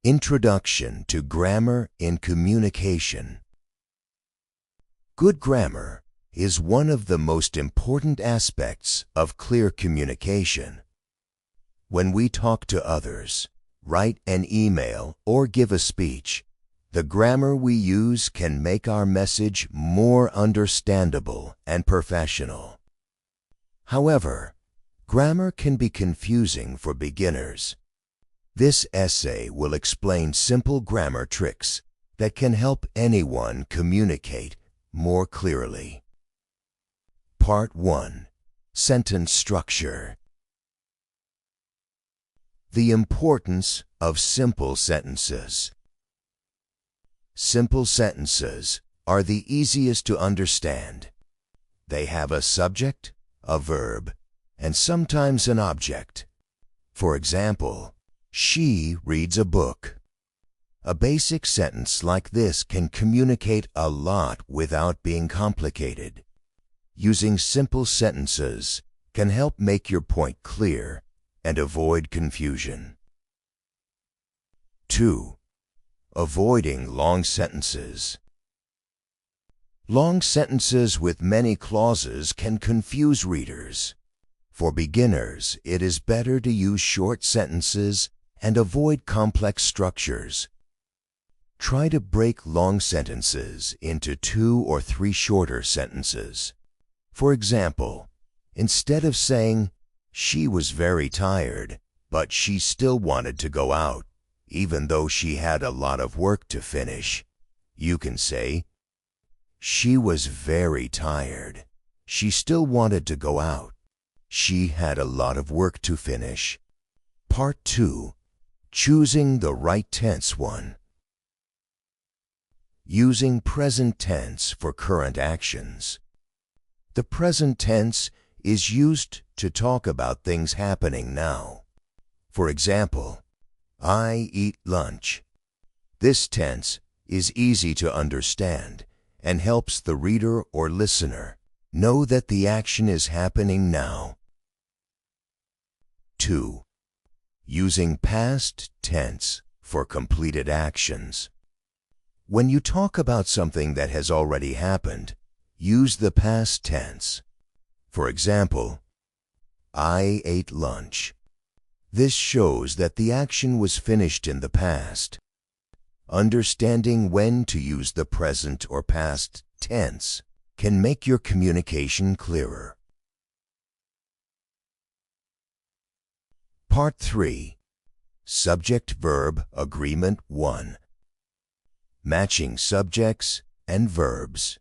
Introduction to Grammar in Communication. Good grammar is one of the most important aspects of clear communication. When we talk to others, write an email, or give a speech, the grammar we use can make our message more understandable and professional. However, grammar can be confusing for beginners. This essay will explain simple grammar tricks that can help anyone communicate more clearly. Part 1. Sentence Structure. The importance of simple sentences. Simple sentences are the easiest to understand. They have a subject, a verb, and sometimes an object. For example, she reads a book. A basic sentence like this can communicate a lot without being complicated. Using simple sentences can help make your point clear and avoid confusion. 2. Avoiding long sentences. Long sentences with many clauses can confuse readers. For beginners, it is better to use short sentences and avoid complex structures. Try to break long sentences into 2 or 3 shorter sentences. For example, instead of saying, "She was very tired, but she still wanted to go out, even though she had a lot of work to finish," you can say, "She was very tired. She still wanted to go out. She had a lot of work to finish." Part 2. Choosing the right tense one. Using present tense for current actions. The present tense is used to talk about things happening now. For example, I eat lunch. This tense is easy to understand and helps the reader or listener know that the action is happening now. 2. Using past tense for completed actions. When you talk about something that has already happened, use the past tense. For example, I ate lunch. This shows that the action was finished in the past. Understanding when to use the present or past tense can make your communication clearer. Part 3. Subject-Verb Agreement 1. Matching subjects and verbs.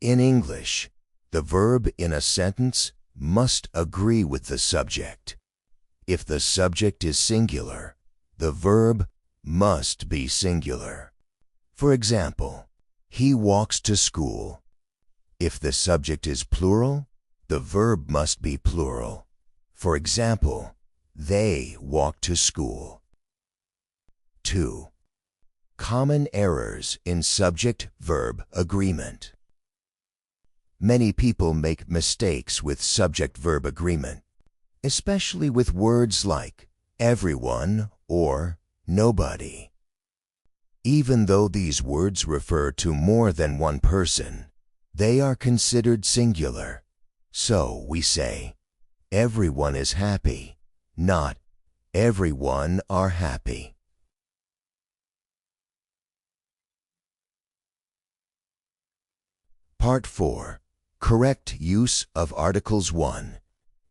In English, the verb in a sentence must agree with the subject. If the subject is singular, the verb must be singular. For example, he walks to school. If the subject is plural, the verb must be plural. For example, they walk to school. 2. Common errors in subject-verb agreement. Many people make mistakes with subject-verb agreement, especially with words like everyone or nobody. Even though these words refer to more than one person, they are considered singular. So we say, everyone is happy, not everyone are happy. Part 4. Correct use of Articles 1.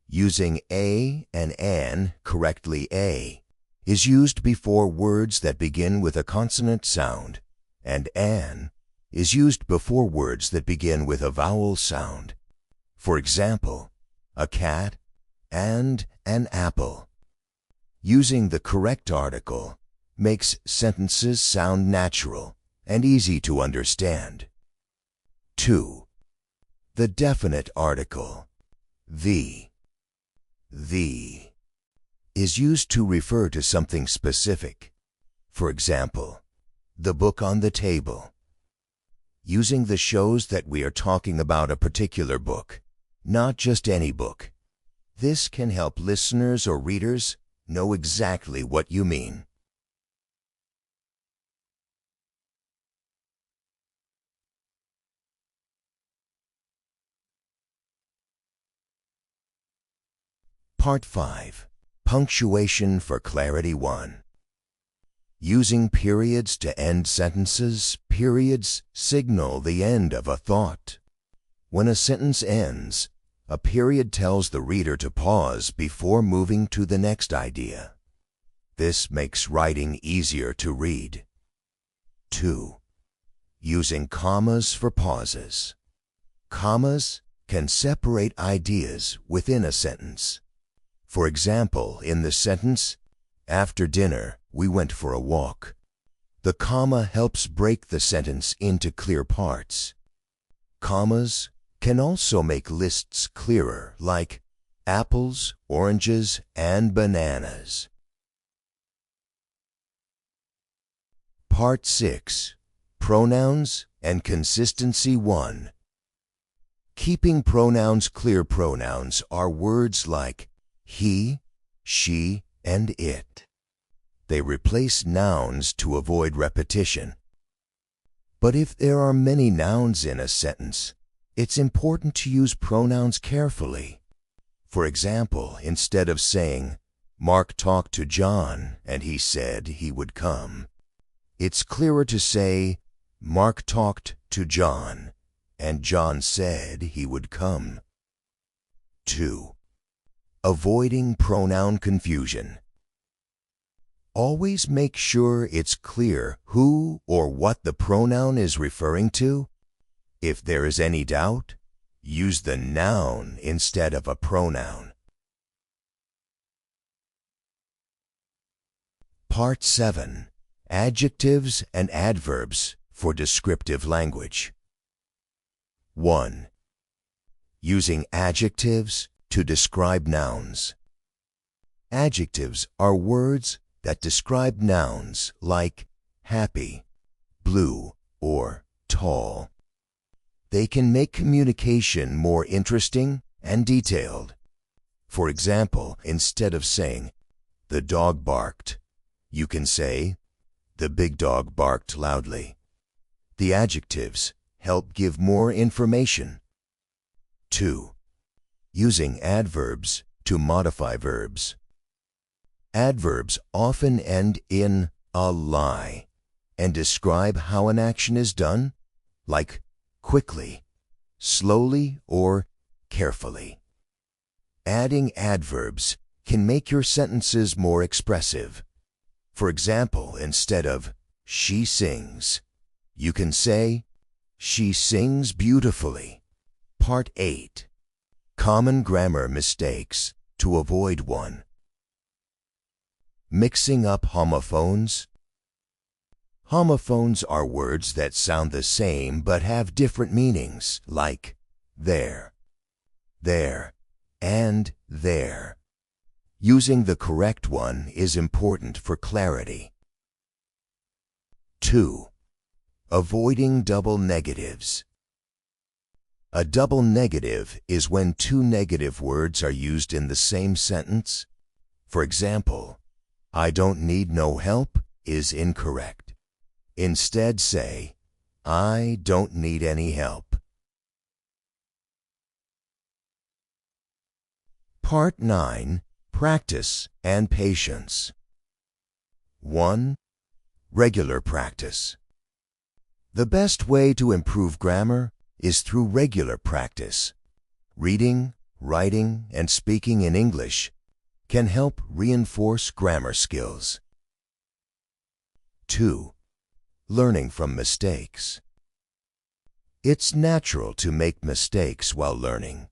Using a and an correctly. A is used before words that begin with a consonant sound, and an is used before words that begin with a vowel sound. For example, a cat and an apple. Using the correct article makes sentences sound natural and easy to understand. 2. The definite article, the is used to refer to something specific. For example, the book on the table. Using the shows that we are talking about a particular book, not just any book. This can help listeners or readers know exactly what you mean. Part 5. Punctuation for Clarity 1. Using periods to end sentences, periods signal the end of a thought. When a sentence ends, a period tells the reader to pause before moving to the next idea. This makes writing easier to read. 2. Using commas for pauses. Commas can separate ideas within a sentence. For example, in the sentence, "After dinner, we went for a walk," the comma helps break the sentence into clear parts. Commas can also make lists clearer, like apples, oranges, and bananas. Part 6. Pronouns and Consistency 1. Keeping pronouns clear. Pronouns are words like he, she, and it. They replace nouns to avoid repetition. But if there are many nouns in a sentence, it's important to use pronouns carefully. For example, instead of saying, "Mark talked to John and he said he would come," it's clearer to say, "Mark talked to John and John said he would come." 2. Avoiding pronoun confusion. Always make sure it's clear who or what the pronoun is referring to. If there is any doubt, use the noun instead of a pronoun. Part 7. Adjectives and Adverbs for Descriptive Language. 1. Using adjectives to describe nouns. Adjectives are words that describe nouns like happy, blue, or tall. They can make communication more interesting and detailed. For example, instead of saying, "The dog barked," you can say, "The big dog barked loudly." The adjectives help give more information. 2. Using adverbs to modify verbs. Adverbs often end in a lie and describe how an action is done, like quickly, slowly, or carefully. Adding adverbs can make your sentences more expressive. For example, instead of "she sings," you can say, "She sings beautifully." Part 8. Common grammar mistakes to avoid one. Mixing up homophones. Homophones are words that sound the same but have different meanings, like there, and there. Using the correct one is important for clarity. 2. Avoiding double negatives. A double negative is when two negative words are used in the same sentence. For example, "I don't need no help" is incorrect. Instead say, "I don't need any help." Part 9. Practice and Patience. 1. Regular practice. The best way to improve grammar is through regular practice. Reading, writing, and speaking in English can help reinforce grammar skills. 2. Learning from mistakes. It's natural to make mistakes while learning.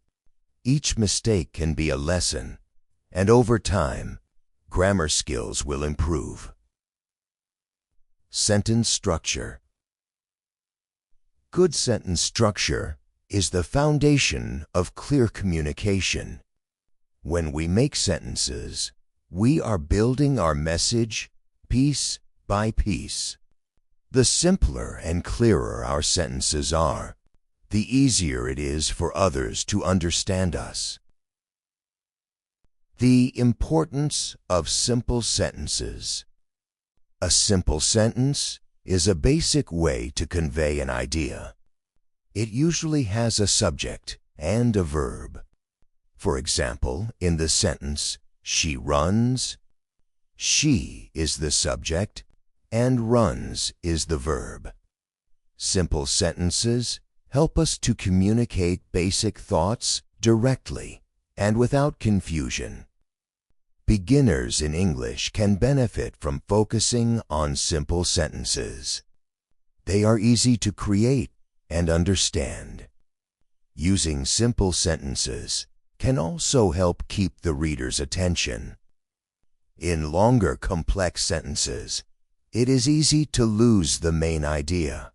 Each mistake can be a lesson, and over time, grammar skills will improve. Sentence structure. Good sentence structure is the foundation of clear communication. When we make sentences, we are building our message piece by piece. The simpler and clearer our sentences are, the easier it is for others to understand us. The importance of simple sentences. A simple sentence is a basic way to convey an idea. It usually has a subject and a verb. For example, in the sentence, she runs, she is the subject and runs is the verb. Simple sentences help us to communicate basic thoughts directly and without confusion. Beginners in English can benefit from focusing on simple sentences. They are easy to create and understand. Using simple sentences can also help keep the reader's attention. In longer, complex sentences, it is easy to lose the main idea.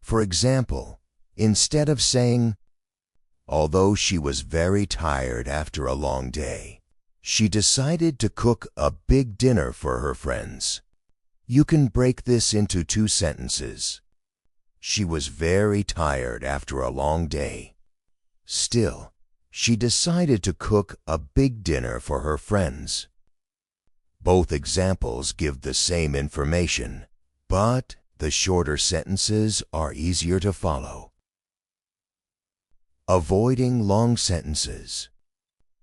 For example, instead of saying, although she was very tired after a long day, she decided to cook a big dinner for her friends. You can break this into two sentences. She was very tired after a long day. Still, she decided to cook a big dinner for her friends. Both examples give the same information, but the shorter sentences are easier to follow. Avoiding long sentences.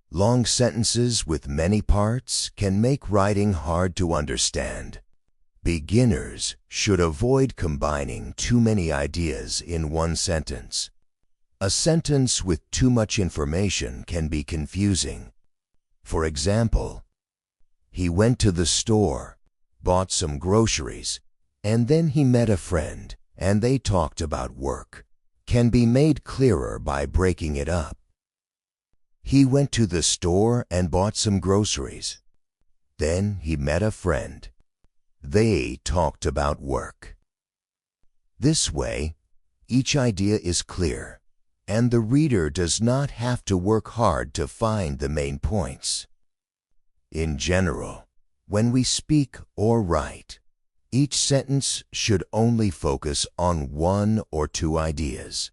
Long sentences with many parts can make writing hard to understand. Beginners should avoid combining too many ideas in one sentence. A sentence with too much information can be confusing. For example, he went to the store, bought some groceries, and then he met a friend, and they talked about work, can be made clearer by breaking it up. He went to the store and bought some groceries. Then he met a friend. They talked about work. This way, each idea is clear, and the reader does not have to work hard to find the main points. In general, when we speak or write, each sentence should only focus on one or two ideas.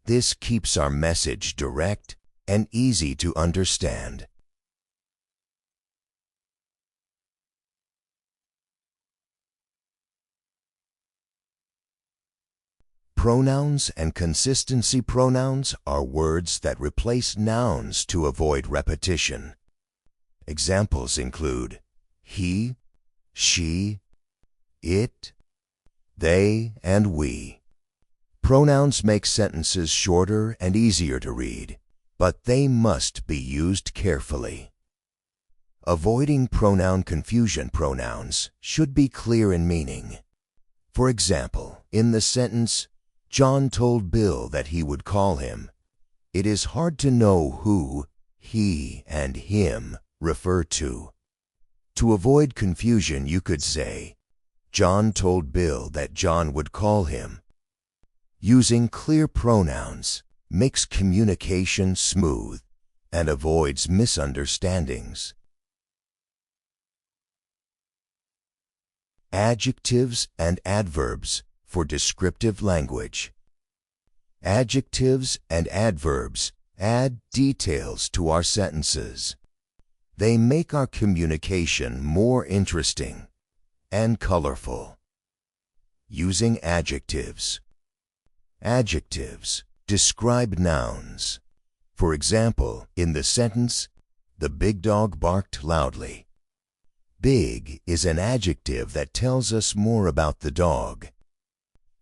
This keeps our message direct and easy to understand. Pronouns and consistency pronouns are words that replace nouns to avoid repetition. Examples include he, she, it, they, and we. Pronouns make sentences shorter and easier to read, but they must be used carefully. Avoiding pronoun confusion pronouns should be clear in meaning. For example, in the sentence, John told Bill that he would call him, it is hard to know who he and him refer to. To avoid confusion, you could say, John told Bill that John would call him. Using clear pronouns makes communication smooth and avoids misunderstandings. Adjectives and adverbs for descriptive language. Adjectives and adverbs add details to our sentences. They make our communication more interesting and colorful. Using adjectives. Adjectives describe nouns. For example, in the sentence, the big dog barked loudly. Big is an adjective that tells us more about the dog.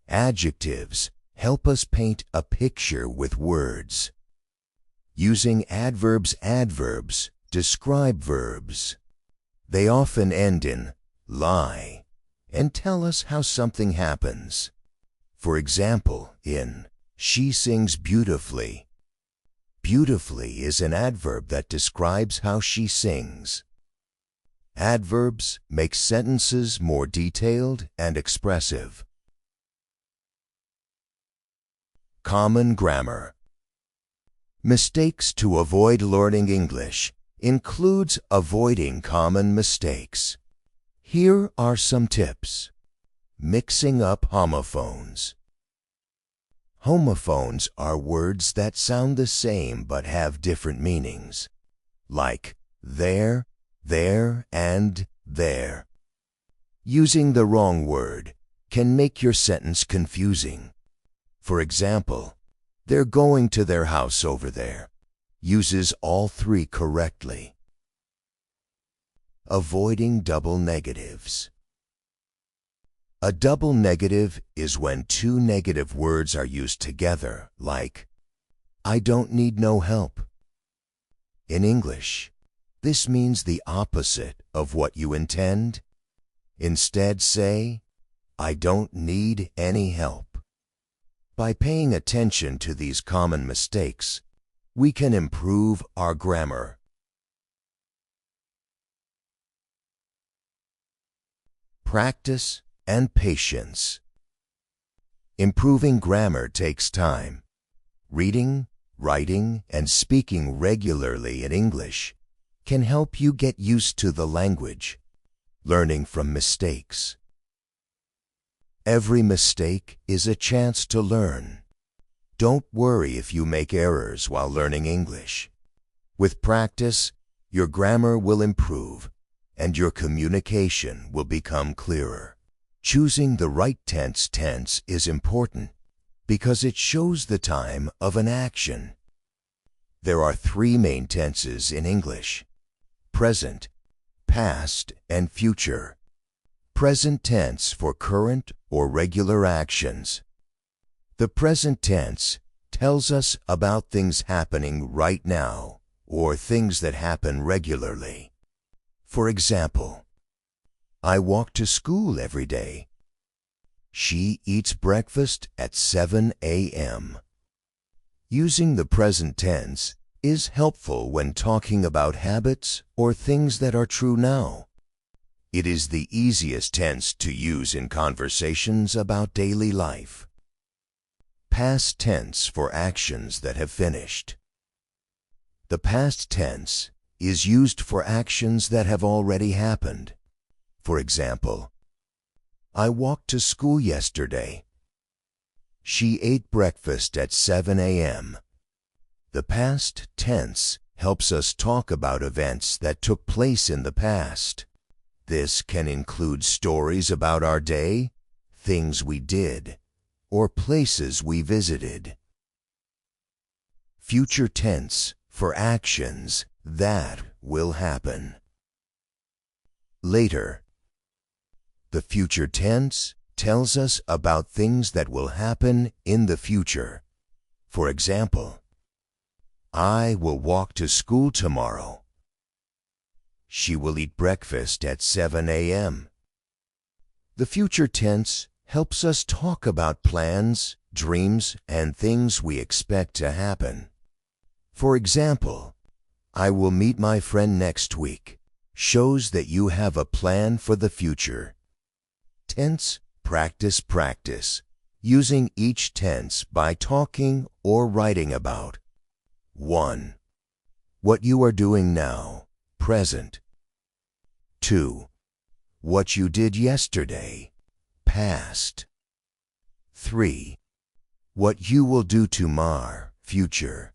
Adjectives help us paint a picture with words. Using adverbs describe verbs. They often end in lie and tell us how something happens. For example, in she sings beautifully. Beautifully is an adverb that describes how she sings. Adverbs make sentences more detailed and expressive. Common grammar. Mistakes to avoid learning English includes avoiding common mistakes. Here are some tips. Mixing up homophones. Homophones are words that sound the same but have different meanings, like there, and there. Using the wrong word can make your sentence confusing. For example, they're going to their house over there. uses all three correctly. Avoiding double negatives. A double negative is when two negative words are used together, like, I don't need no help. In English, this means the opposite of what you intend. Instead, say, I don't need any help. By paying attention to these common mistakes, we can improve our grammar. Practice and patience. Improving grammar takes time. Reading, writing, and speaking regularly in English can help you get used to the language, learning from mistakes. Every mistake is a chance to learn. Don't worry if you make errors while learning English. With practice, your grammar will improve and your communication will become clearer. Choosing the right tense is important because it shows the time of an action. There are three main tenses in English: present, past, and future. Present tense for current or regular actions. The present tense tells us about things happening right now or things that happen regularly. For example, I walk to school every day. She eats breakfast at 7 a.m. Using the present tense is helpful when talking about habits or things that are true now. It is the easiest tense to use in conversations about daily life. Past tense for actions that have finished. The past tense is used for actions that have already happened. For example, I walked to school yesterday. She ate breakfast at 7 a.m. The past tense helps us talk about events that took place in the past. This can include stories about our day, things we did, or places we visited. Future tense for actions that will happen. Later. The future tense tells us about things that will happen in the future. For example, I will walk to school tomorrow. She will eat breakfast at 7 a.m. The future tense helps us talk about plans, dreams, and things we expect to happen. For example, I will meet my friend next week shows that you have a plan for the future. Tense, practice, using each tense by talking or writing about. 1. What you are doing now, present. 2. What you did yesterday, past. 3. What you will do tomorrow, future.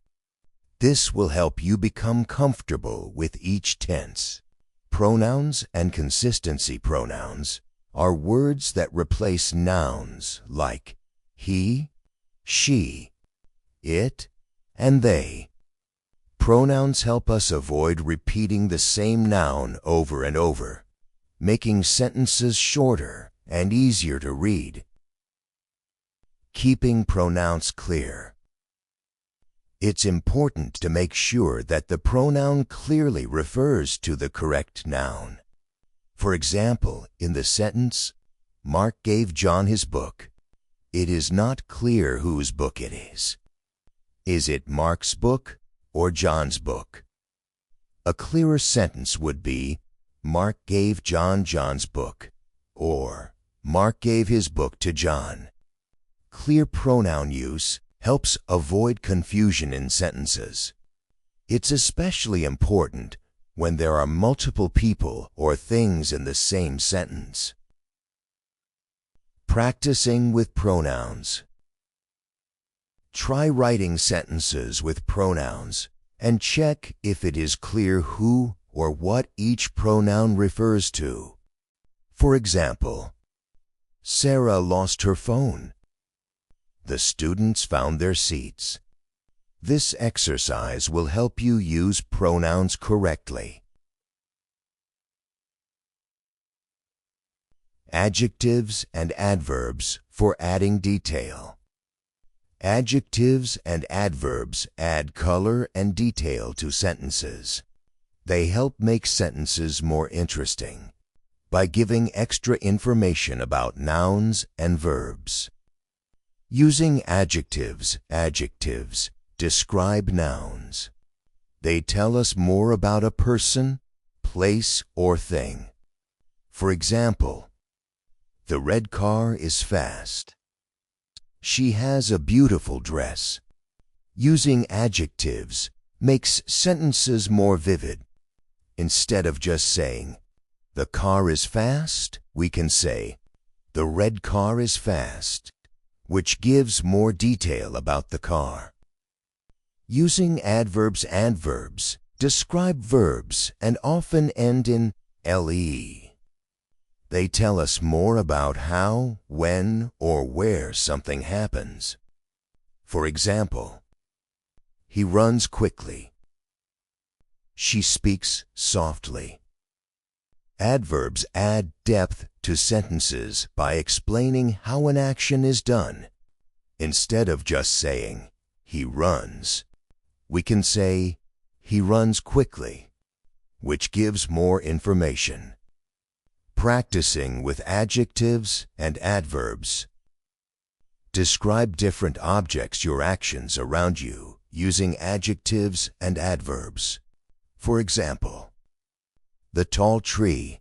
This will help you become comfortable with each tense. Pronouns and consistency pronouns are words that replace nouns like he, she, it, and they. Pronouns help us avoid repeating the same noun over and over, making sentences shorter and easier to read. Keeping pronouns clear. It's important to make sure that the pronoun clearly refers to the correct noun. For example, in the sentence, Mark gave John his book. It is not clear whose book it is. Is it Mark's book or John's book? A clearer sentence would be, Mark gave John John's book, or Mark gave his book to John. Clear pronoun use helps avoid confusion in sentences. It's especially important when there are multiple people or things in the same sentence. Practicing with pronouns. Try writing sentences with pronouns and check if it is clear who or what each pronoun refers to. For example, Sarah lost her phone. The students found their seats. This exercise will help you use pronouns correctly. Adjectives and adverbs for adding detail. Adjectives and adverbs add color and detail to sentences. They help make sentences more interesting by giving extra information about nouns and verbs. Using adjectives describe nouns. They tell us more about a person, place, or thing. For example, the red car is fast. She has a beautiful dress. Using adjectives makes sentences more vivid. Instead of just saying, the car is fast, we can say, the red car is fast, which gives more detail about the car. Using adverbs and verbs describe verbs and often end in le. They tell us more about how, when, or where something happens. For example, he runs quickly. She speaks softly. Adverbs add depth to sentences by explaining how an action is done. Instead of just saying, he runs, we can say, he runs quickly, which gives more information. Practicing with adjectives and adverbs. Describe different objects or actions around you using adjectives and adverbs. For example, the tall tree,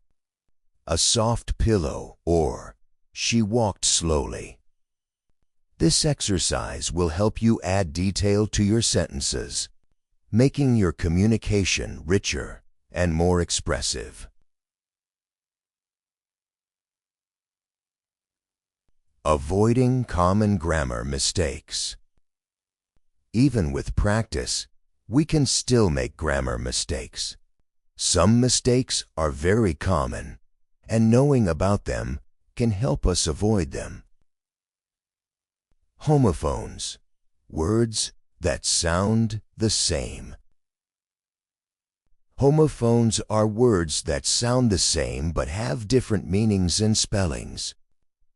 a soft pillow, or she walked slowly. This exercise will help you add detail to your sentences, making your communication richer and more expressive. Avoiding common grammar mistakes. Even with practice, we can still make grammar mistakes. Some mistakes are very common, and knowing about them can help us avoid them. Homophones, words that sound the same. Homophones are words that sound the same but have different meanings and spellings.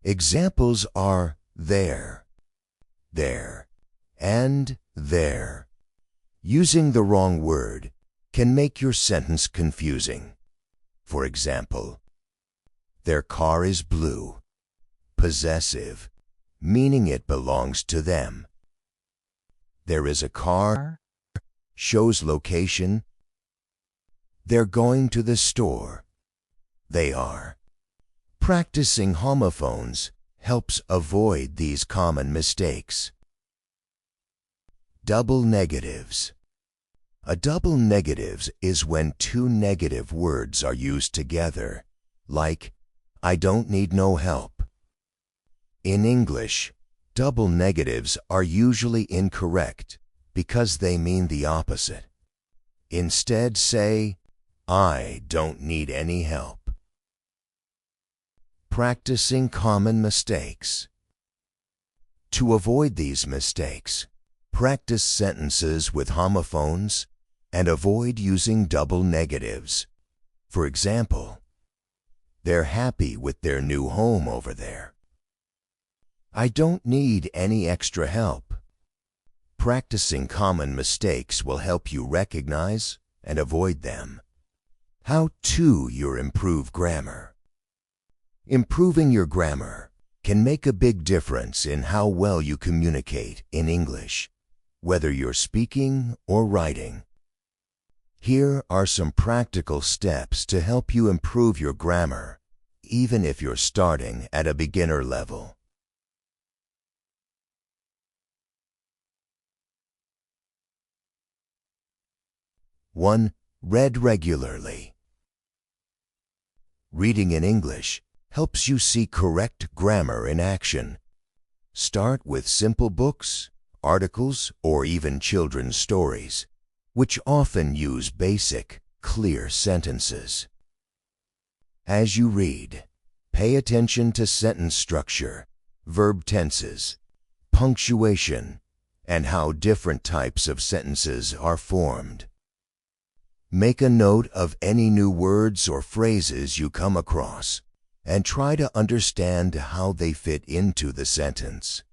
Examples are there, and there. Using the wrong word can make your sentence confusing. For example, their car is blue, possessive, meaning it belongs to them. There is a car, shows location. They're going to the store. They are. Practicing homophones helps avoid these common mistakes. Double negatives. A double negative is when two negative words are used together, like, I don't need no help. In English, double negatives are usually incorrect because they mean the opposite. Instead say, I don't need any help. Practicing common mistakes. To avoid these mistakes, practice sentences with homophones and avoid using double negatives. For example, they're happy with their new home over there. I don't need any extra help. Practicing common mistakes will help you recognize and avoid them. How to improve grammar. Improving your grammar can make a big difference in how well you communicate in English, whether you're speaking or writing. Here are some practical steps to help you improve your grammar, even if you're starting at a beginner level. One, read regularly. Reading in English helps you see correct grammar in action. Start with simple books, articles, or even children's stories, which often use basic, clear sentences. As you read, pay attention to sentence structure, verb tenses, punctuation, and how different types of sentences are formed. Make a note of any new words or phrases you come across and try to understand how they fit into the sentence.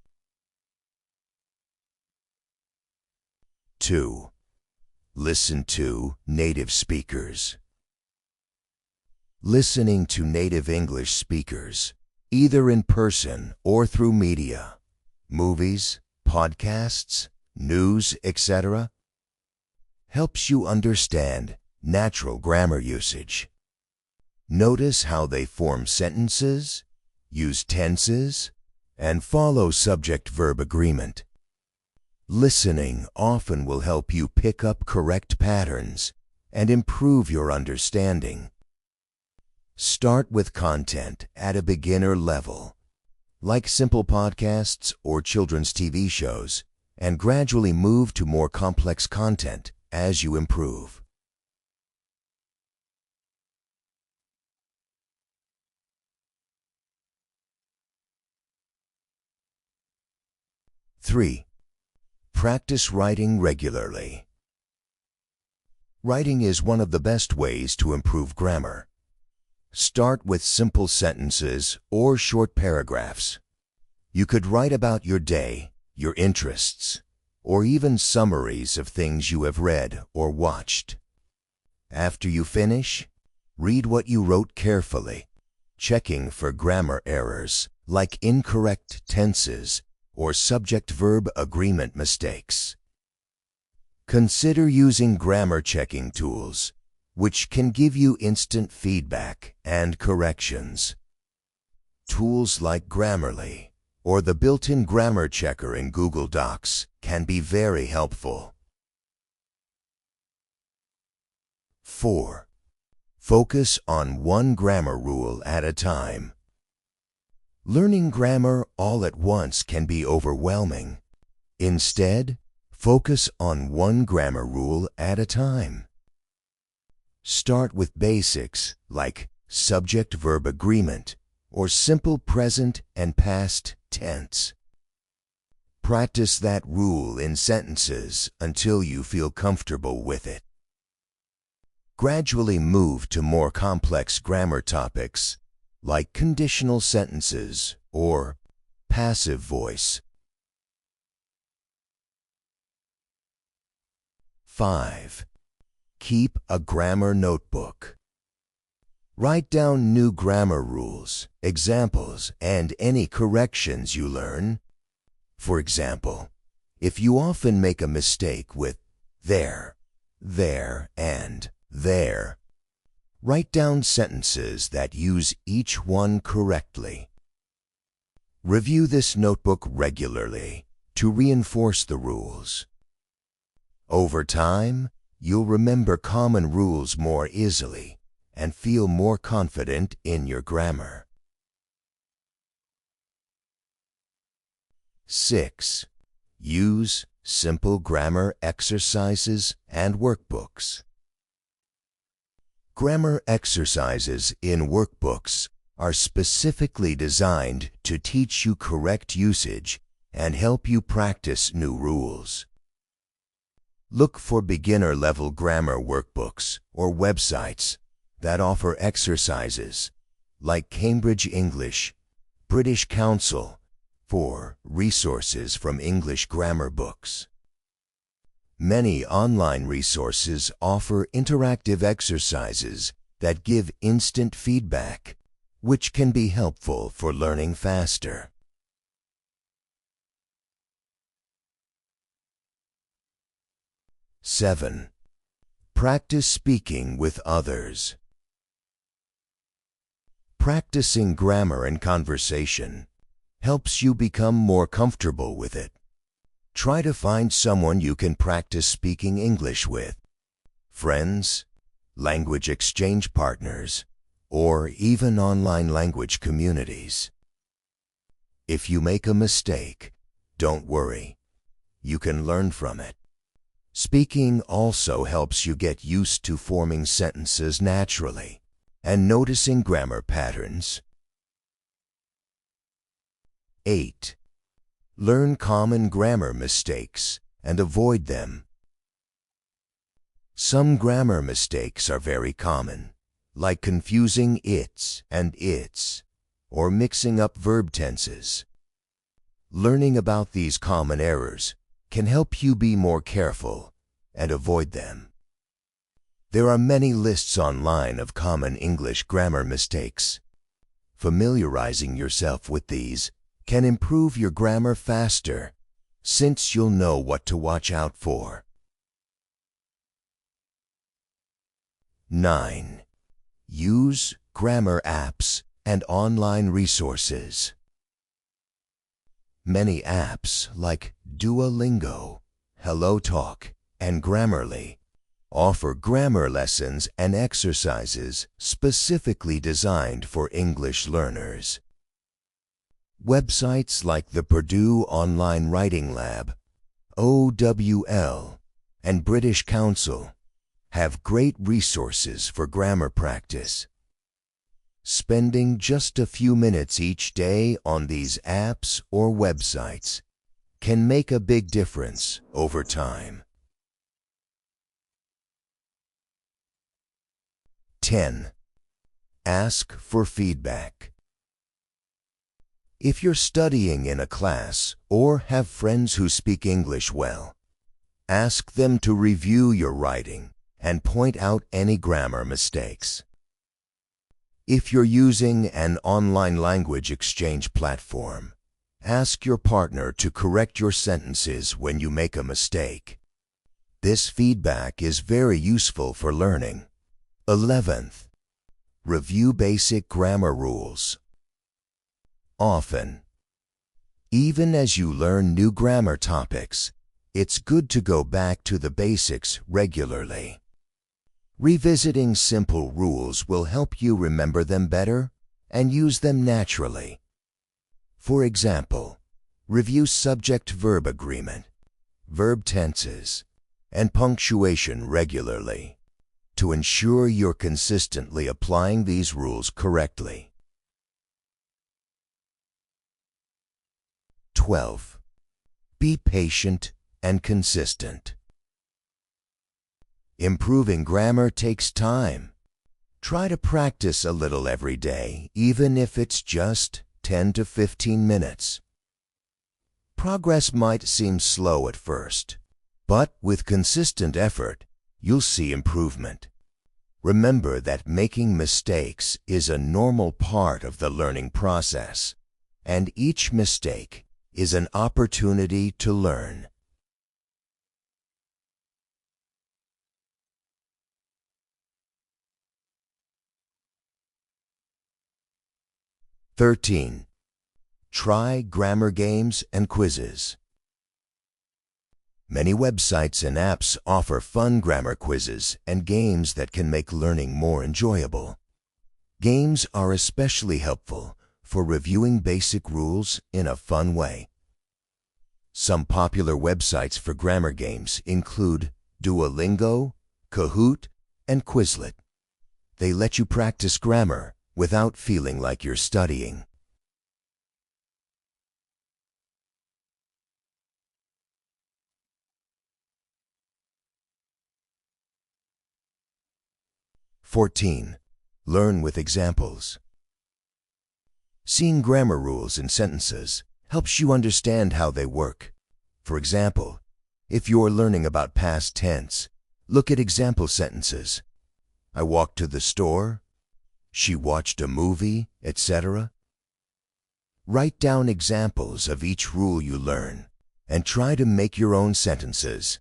2. Listen to native speakers. Listening to native English speakers, either in person or through media, movies, podcasts, news, etc., helps you understand natural grammar usage. Notice how they form sentences, use tenses, and follow subject-verb agreement. Listening often will help you pick up correct patterns and improve your understanding. Start with content at a beginner level, like simple podcasts or children's TV shows, and gradually move to more complex content as you improve. 3. Practice writing regularly. Writing is one of the best ways to improve grammar. Start with simple sentences or short paragraphs. You could write about your day, your interests, or even summaries of things you have read or watched. After you finish, read what you wrote carefully, checking for grammar errors like incorrect tenses or subject-verb agreement mistakes. Consider using grammar checking tools, which can give you instant feedback and corrections. Tools like Grammarly or the built-in grammar checker in Google Docs can be very helpful. 4. Focus on one grammar rule at a time. Learning grammar all at once can be overwhelming. Instead, focus on one grammar rule at a time. Start with basics like subject-verb agreement or simple present and past tense. Practice that rule in sentences until you feel comfortable with it. Gradually move to more complex grammar topics like conditional sentences or passive voice. 5. Keep a grammar notebook. Write down new grammar rules, examples, and any corrections you learn. For example, if you often make a mistake with there, and there, write down sentences that use each one correctly. Review this notebook regularly to reinforce the rules. Over time, you'll remember common rules more easily and feel more confident in your grammar. 6. Use simple grammar exercises and workbooks. Grammar exercises in workbooks are specifically designed to teach you correct usage and help you practice new rules. Look for beginner-level grammar workbooks or websites that offer exercises like Cambridge English, British Council for resources from English grammar books. Many online resources offer interactive exercises that give instant feedback, which can be helpful for learning faster. 7. Practice speaking with others. Practicing grammar and conversation helps you become more comfortable with it. Try to find someone you can practice speaking English with. Friends, language exchange partners, or even online language communities. If you make a mistake, don't worry. You can learn from it. Speaking also helps you get used to forming sentences naturally and noticing grammar patterns. 8. Learn common grammar mistakes and avoid them. Some grammar mistakes are very common, like confusing its and its, or mixing up verb tenses. Learning about these common errors can help you be more careful and avoid them. There are many lists online of common English grammar mistakes. Familiarizing yourself with these can improve your grammar faster, since you'll know what to watch out for. 9. Use grammar apps and online resources. Many apps like Duolingo, HelloTalk, and Grammarly offer grammar lessons and exercises specifically designed for English learners. Websites like the Purdue Online Writing Lab, OWL, and British Council have great resources for grammar practice. Spending just a few minutes each day on these apps or websites can make a big difference over time. 10. Ask for feedback. If you're studying in a class or have friends who speak English well, ask them to review your writing and point out any grammar mistakes. If you're using an online language exchange platform, ask your partner to correct your sentences when you make a mistake. This feedback is very useful for learning. 11th, review basic grammar rules. Often, even as you learn new grammar topics, it's good to go back to the basics regularly. Revisiting simple rules will help you remember them better and use them naturally. For example, review subject-verb agreement, verb tenses, and punctuation regularly to ensure you're consistently applying these rules correctly. 12. Be patient and consistent. Improving grammar takes time. Try to practice a little every day, even if it's just 10 to 15 minutes. Progress might seem slow at first, but with consistent effort, you'll see improvement. Remember that making mistakes is a normal part of the learning process, and each mistake is an opportunity to learn. (13) Try grammar games and quizzes. Many websites and apps offer fun grammar quizzes and games that can make learning more enjoyable. Games are especially helpful for reviewing basic rules in a fun way. Some popular websites for grammar games include Duolingo, Kahoot, and Quizlet. They let you practice grammar without feeling like you're studying. 14. Learn with examples. Seeing grammar rules in sentences helps you understand how they work. For example, if you're learning about past tense, look at example sentences. I walked to the store, she watched a movie, etc. Write down examples of each rule you learn and try to make your own sentences.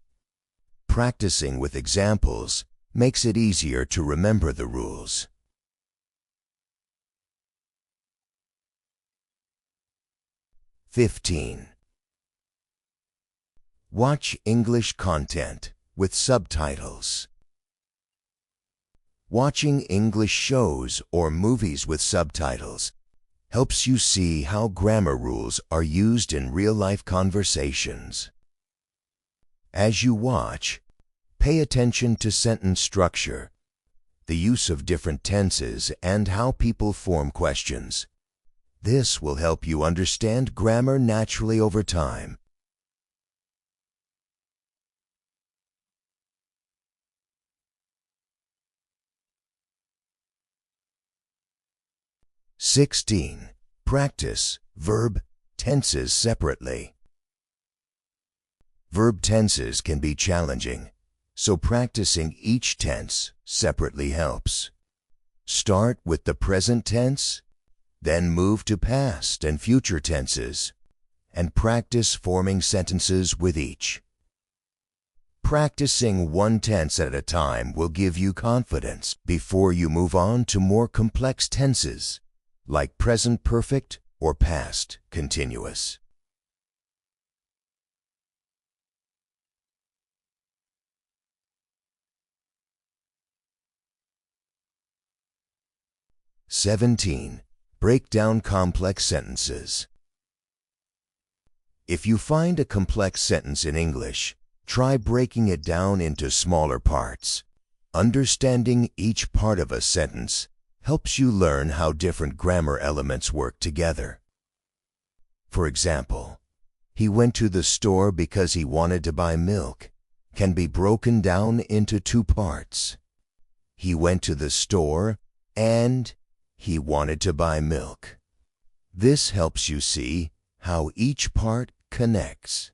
Practicing with examples makes it easier to remember the rules. 15. Watch English content with subtitles. Watching English shows or movies with subtitles helps you see how grammar rules are used in real-life conversations. As you watch, pay attention to sentence structure, the use of different tenses, and how people form questions. This will help you understand grammar naturally over time. (16) Practice verb tenses separately. Verb tenses can be challenging, so practicing each tense separately helps. Start with the present tense, then move to past and future tenses, and practice forming sentences with each. Practicing one tense at a time will give you confidence before you move on to more complex tenses, like present perfect or past continuous. (17) Break down complex sentences. If you find a complex sentence in English, try breaking it down into smaller parts. Understanding each part of a sentence helps you learn how different grammar elements work together. For example, he went to the store because he wanted to buy milk can be broken down into two parts. He went to the store and he wanted to buy milk. This helps you see how each part connects.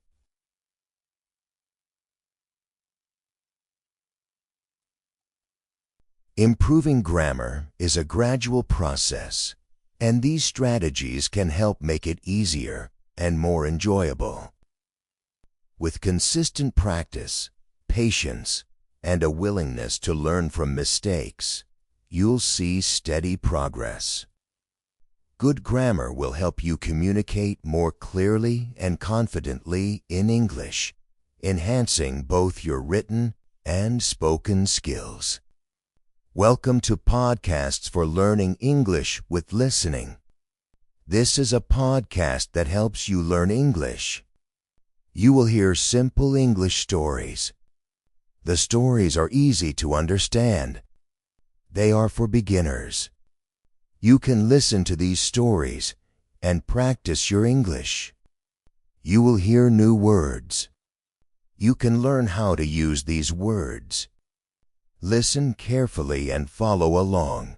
Improving grammar is a gradual process, and these strategies can help make it easier and more enjoyable. With consistent practice, patience, and a willingness to learn from mistakes, you'll see steady progress. Good grammar will help you communicate more clearly and confidently in English, enhancing both your written and spoken skills. Welcome to Podcasts for Learning English with Listening. This is a podcast that helps you learn English. You will hear simple English stories. The stories are easy to understand. They are for beginners. You can listen to these stories and practice your English. You will hear new words. You can learn how to use these words. Listen carefully and follow along.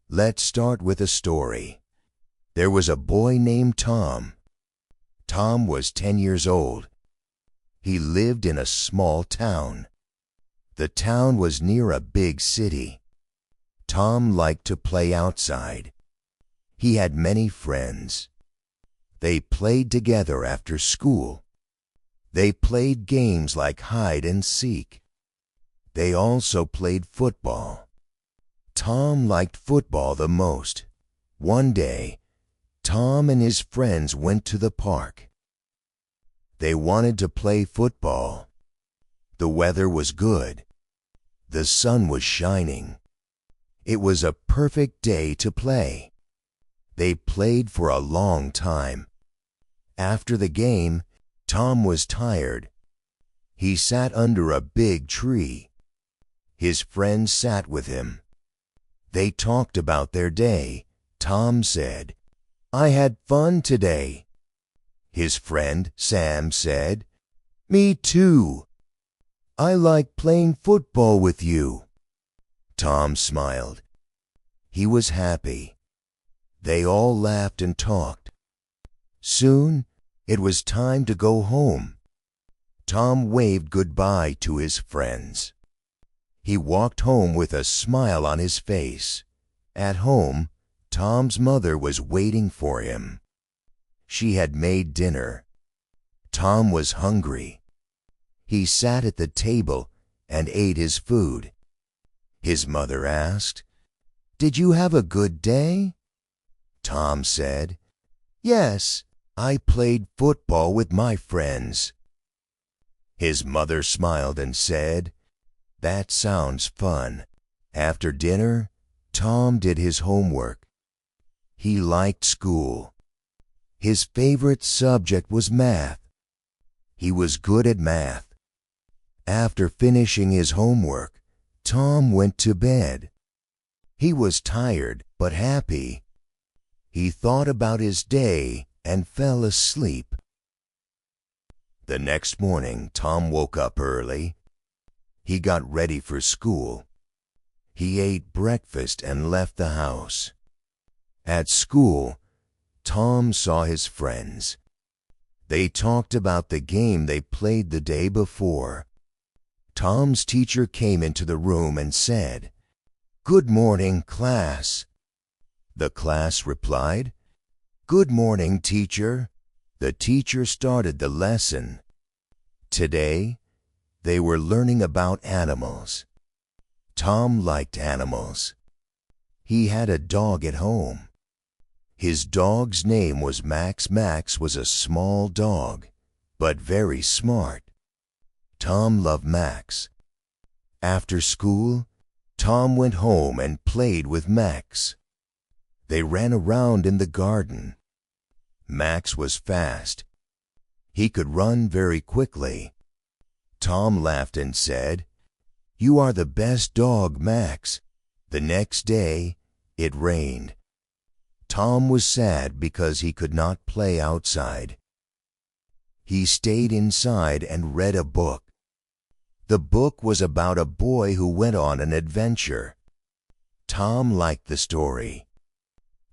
Let's start with a story. There was a boy named Tom. Tom was 10 years old. He lived in a small town. The town was near a big city. Tom liked to play outside. He had many friends. They played together after school. They played games like hide and seek. They also played football. Tom liked football the most. One day, Tom and his friends went to the park. They wanted to play football. The weather was good. The sun was shining. It was a perfect day to play. They played for a long time. After the game, Tom was tired. He sat under a big tree. His friends sat with him. They talked about their day. Tom said, "I had fun today." His friend Sam said, "Me too. I like playing football with you." Tom smiled. He was happy. They all laughed and talked. Soon, it was time to go home. Tom waved goodbye to his friends. He walked home with a smile on his face. At home, Tom's mother was waiting for him. She had made dinner. Tom was hungry. He sat at the table and ate his food. His mother asked, "Did you have a good day?" Tom said, "Yes, I played football with my friends." His mother smiled and said, "That sounds fun." After dinner, Tom did his homework. He liked school. His favorite subject was math. He was good at math. After finishing his homework, Tom went to bed. He was tired but happy. He thought about his day and fell asleep. The next morning, Tom woke up early. He got ready for school. He ate breakfast and left the house. At school, Tom saw his friends. They talked about the game they played the day before. Tom's teacher came into the room and said, "Good morning, class." The class replied, "Good morning, teacher." The teacher started the lesson. Today, they were learning about animals. Tom liked animals. He had a dog at home. His dog's name was Max. Max was a small dog, but very smart. Tom loved Max. After school, Tom went home and played with Max. They ran around in the garden. Max was fast. He could run very quickly. Tom laughed and said, "You are the best dog, Max." The next day, it rained. Tom was sad because he could not play outside. He stayed inside and read a book. The book was about a boy who went on an adventure. Tom liked the story.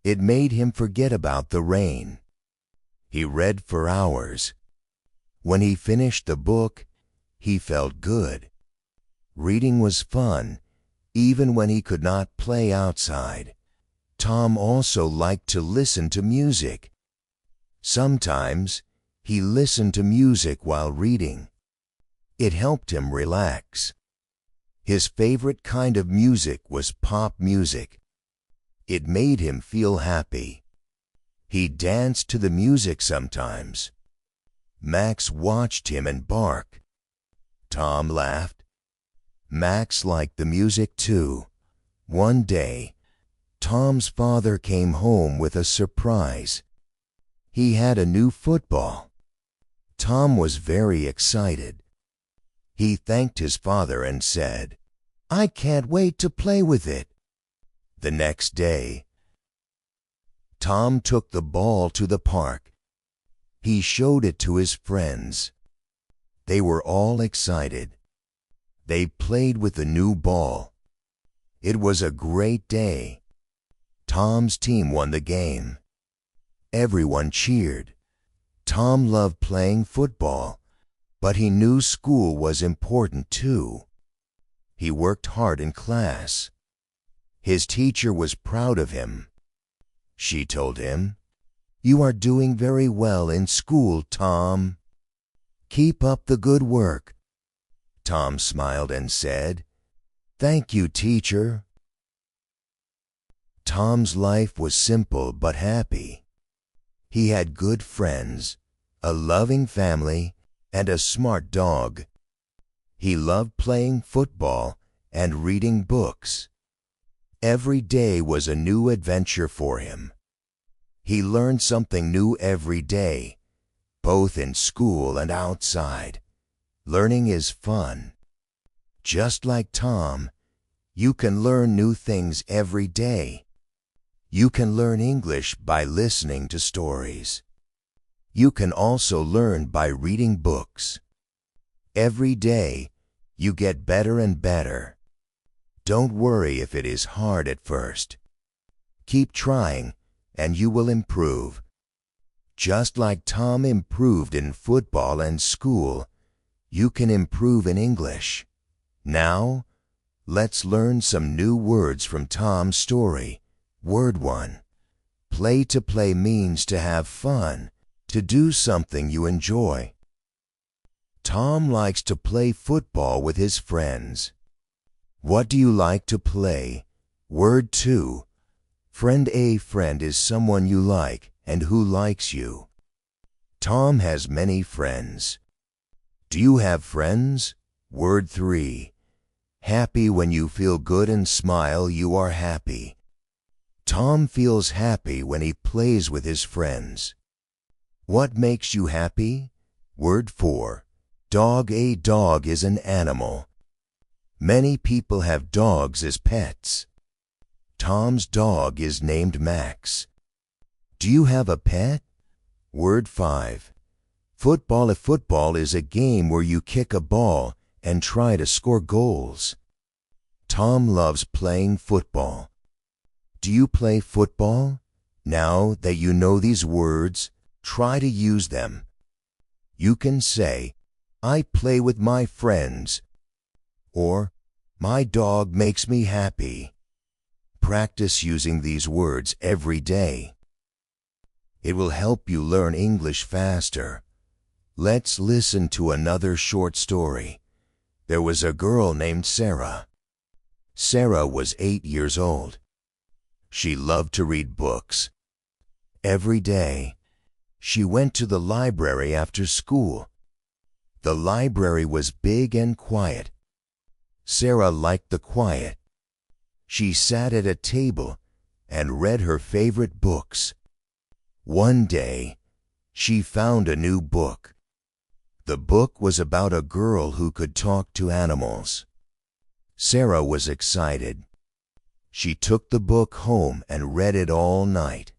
It made him forget about the rain. He read for hours. When he finished the book, he felt good. Reading was fun, even when he could not play outside. Tom also liked to listen to music. Sometimes he listened to music while reading. It helped him relax. His favorite kind of music was pop music. It made him feel happy. He danced to the music sometimes. Max watched him and barked. Tom laughed. Max liked the music too. One day, Tom's father came home with a surprise. He had a new football. Tom was very excited. He thanked his father and said, "I can't wait to play with it." The next day, Tom took the ball to the park. He showed it to his friends. They were all excited. They played with the new ball. It was a great day. Tom's team won the game. Everyone cheered. Tom loved playing football, but he knew school was important too. He worked hard in class. His teacher was proud of him. She told him, "You are doing very well in school, Tom. Keep up the good work." Tom smiled and said, "Thank you, teacher." Tom's life was simple but happy. He had good friends, a loving family, and a smart dog. He loved playing football and reading books. Every day was a new adventure for him. He learned something new every day, both in school and outside. Learning is fun. Just like Tom, you can learn new things every day. You can learn English by listening to stories. You can also learn by reading books. Every day, you get better and better. Don't worry if it is hard at first. Keep trying, and you will improve. Just like Tom improved in football and school, you can improve in English. Now, let's learn some new words from Tom's story. Word 1. Play to play means to have fun, to do something you enjoy. Tom likes to play football with his friends. What do you like to play? Word 2. Friend. A friend is someone you like and who likes you. Tom has many friends. Do you have friends? Word 3. Happy. When you feel good and smile, you are happy. Tom feels happy when he plays with his friends. What makes you happy? Word 4. Dog. A dog is an animal. Many people have dogs as pets. Tom's dog is named Max. Do you have a pet? Word 5. Football. A football is a game where you kick a ball and try to score goals. Tom loves playing football. Do you play football? Now that you know these words, try to use them. You can say, I play with my friends, or my dog makes me happy. Practice using these words every day. It will help you learn English faster. Let's listen to another short story. There was a girl named Sarah. Sarah was 8 years old. She loved to read books. Every day, she went to the library after school. The library was big and quiet. Sarah liked the quiet. She sat at a table and read her favorite books. One day, she found a new book. The book was about a girl who could talk to animals. Sarah was excited. She took the book home and read it all night.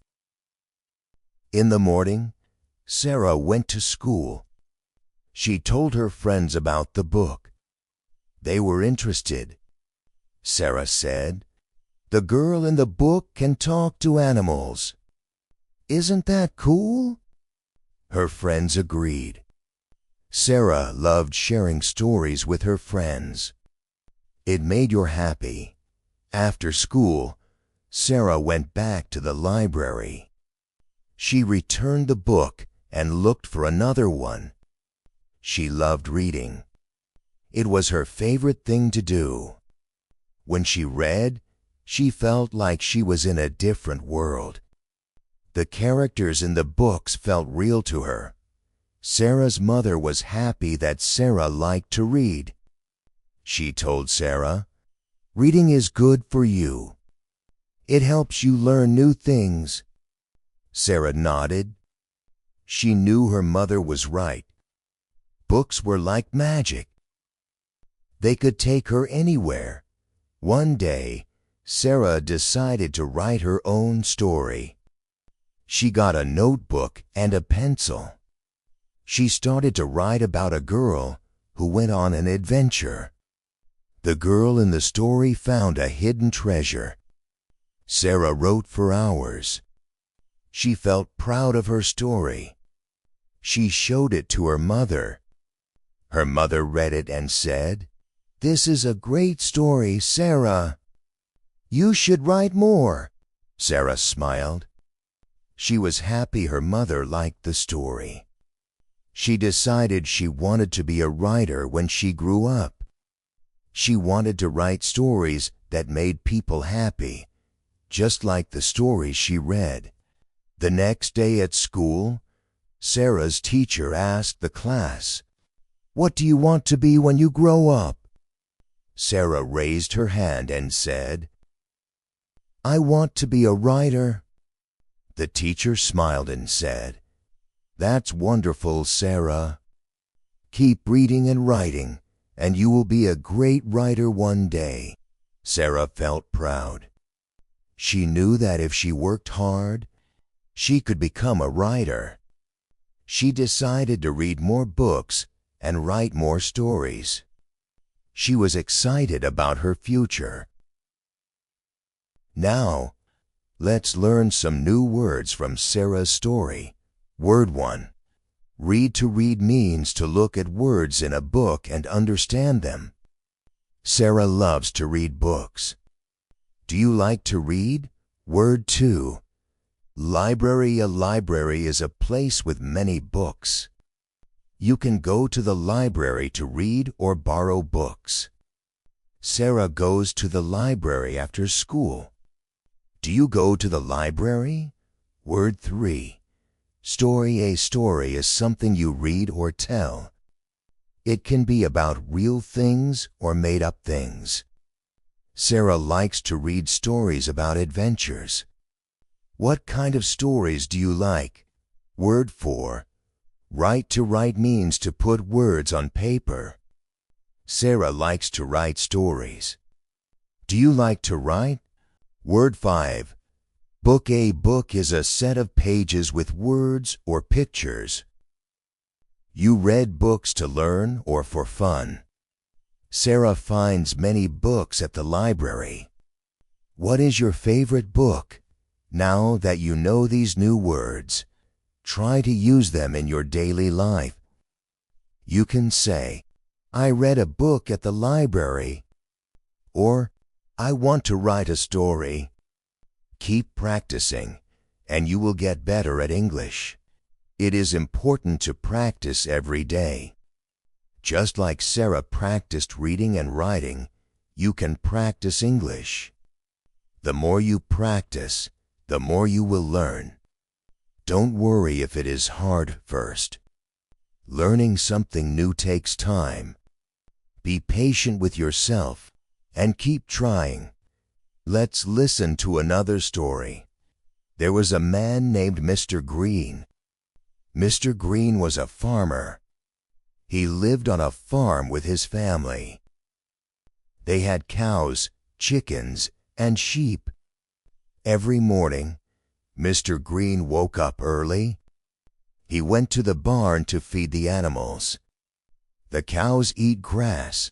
In the morning, Sarah went to school. She told her friends about the book. They were interested. Sarah said, "The girl in the book can talk to animals. Isn't that cool?" Her friends agreed. Sarah loved sharing stories with her friends. It made her happy. After school, Sarah went back to the library. She returned the book and looked for another one. She loved reading. It was her favorite thing to do. When she read, she felt like she was in a different world. The characters in the books felt real to her. Sarah's mother was happy that Sarah liked to read. She told Sarah, "Reading is good for you. It helps you learn new things." Sarah nodded. She knew her mother was right. Books were like magic. They could take her anywhere. One day, Sarah decided to write her own story. She got a notebook and a pencil. She started to write about a girl who went on an adventure. The girl in the story found a hidden treasure. Sarah wrote for hours. She felt proud of her story. She showed it to her mother. Her mother read it and said, "This is a great story, Sarah. You should write more." Sarah smiled. She was happy her mother liked the story. She decided she wanted to be a writer when she grew up. She wanted to write stories that made people happy, just like the stories she read. The next day at school, Sarah's teacher asked the class, "What do you want to be when you grow up?" Sarah raised her hand and said, "I want to be a writer." The teacher smiled and said, "That's wonderful, Sarah. Keep reading and writing, and you will be a great writer one day." Sarah felt proud. She knew that if she worked hard, she could become a writer. She decided to read more books and write more stories. She was excited about her future. Now, let's learn some new words from Sarah's story. Word 1. Read. To read means to look at words in a book and understand them. Sarah loves to read books. Do you like to read? Word 2. Library. A library is a place with many books. You can go to the library to read or borrow books. Sarah goes to the library after school. Do you go to the library? Word 3. Story. A story is something you read or tell. It can be about real things or made-up things. Sarah likes to read stories about adventures. What kind of stories do you like? Word 4. Write. To write means to put words on paper. Sarah likes to write stories. Do you like to write? Word 5. Book. A book is a set of pages with words or pictures. You read books to learn or for fun. Sarah finds many books at the library. What is your favorite book? Now that you know these new words, try to use them in your daily life. You can say, I read a book at the library, or I want to write a story. Keep practicing, and you will get better at English. It is important to practice every day. Just like Sarah practiced reading and writing, you can practice English. The more you practice, the more you will learn. Don't worry if it is hard first. Learning something new takes time. Be patient with yourself and keep trying. Let's listen to another story. There was a man named Mr. Green. Mr. Green was a farmer. He lived on a farm with his family. They had cows, chickens, and sheep. Every morning, Mr. Green woke up early. He went to the barn to feed the animals. The cows eat grass,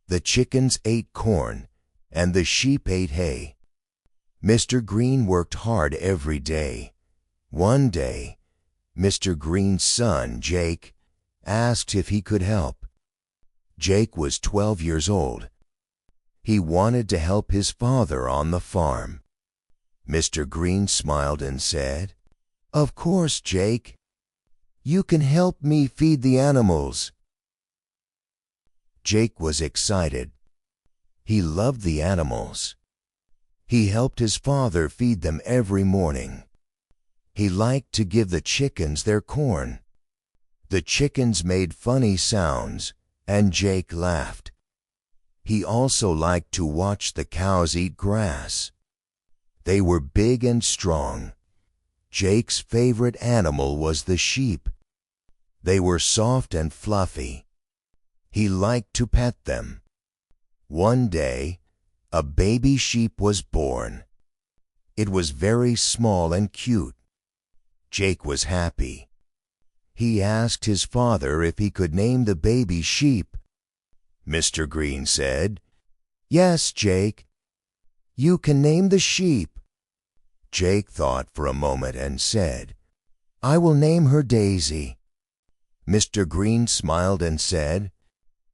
the chickens ate corn, and the sheep ate hay. Mr. Green worked hard every day. One day, Mr. Green's son, Jake, asked if he could help. Jake was 12 years old. He wanted to help his father on the farm. Mr. Green smiled and said, Of course, Jake. You can help me feed the animals. Jake was excited. He loved the animals. He helped his father feed them every morning. He liked to give the chickens their corn. The chickens made funny sounds, and Jake laughed. He also liked to watch the cows eat grass. They were big and strong. Jake's favorite animal was the sheep. They were soft and fluffy. He liked to pet them. One day, a baby sheep was born. It was very small and cute. Jake was happy. He asked his father if he could name the baby sheep. Mr. Green said, Yes, Jake. You can name the sheep. Jake thought for a moment and said, I will name her Daisy. Mr. Green smiled and said,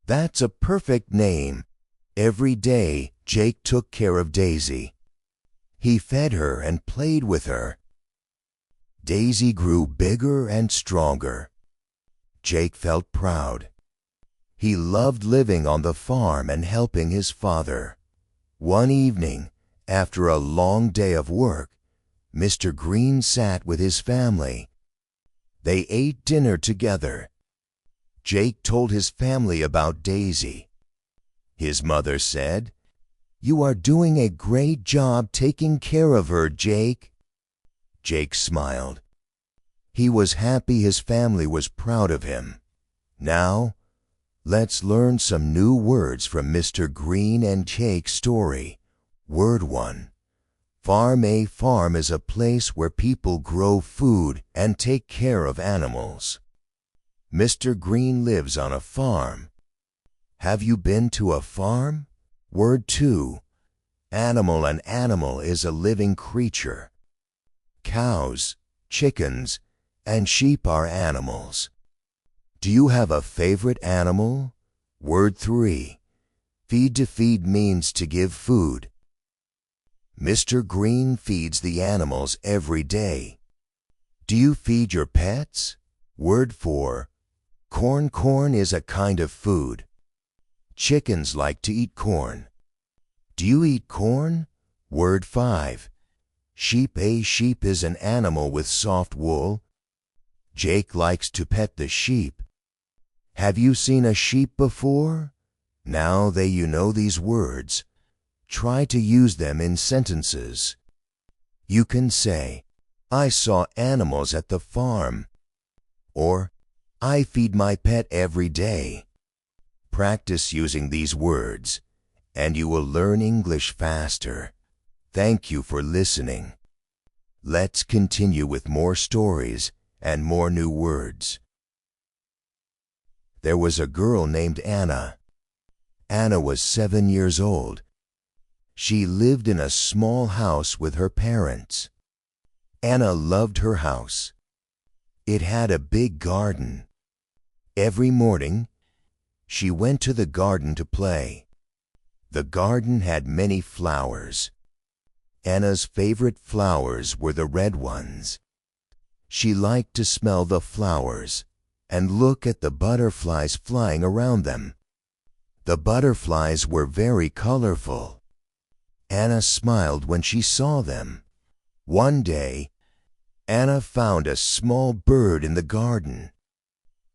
That's a perfect name. Every day, Jake took care of Daisy. He fed her and played with her. Daisy grew bigger and stronger. Jake felt proud. He loved living on the farm and helping his father. One evening, after a long day of work, Mr. Green sat with his family. They ate dinner together. Jake told his family about Daisy. His mother said, You are doing a great job taking care of her, Jake. Jake smiled. He was happy his family was proud of him. Now, let's learn some new words from Mr. Green and Jake's story. Word 1. Farm. A farm is a place where people grow food and take care of animals. Mr. Green lives on a farm. Have you been to a farm? Word 2. Animal. An animal is a living creature. Cows, chickens, and sheep are animals. Do you have a favorite animal? Word 3. Feed. To feed means to give food. Mr. Green feeds the animals every day. Do you feed your pets? Word 4. Corn. Corn is a kind of food. Chickens like to eat corn. Do you eat corn? Word 5. Sheep. A sheep is an animal with soft wool. Jake likes to pet the sheep. Have you seen a sheep before? Now that you know these words, try to use them in sentences. You can say, I saw animals at the farm, or I feed my pet every day. Practice using these words, and you will learn English faster. Thank you for listening. Let's continue with more stories and more new words. There was a girl named Anna. Anna was 7 years old. She lived in a small house with her parents. Anna loved her house. It had a big garden. Every morning, she went to the garden to play. The garden had many flowers. Anna's favorite flowers were the red ones. She liked to smell the flowers and look at the butterflies flying around them. The butterflies were very colorful. Anna smiled when she saw them. One day, Anna found a small bird in the garden.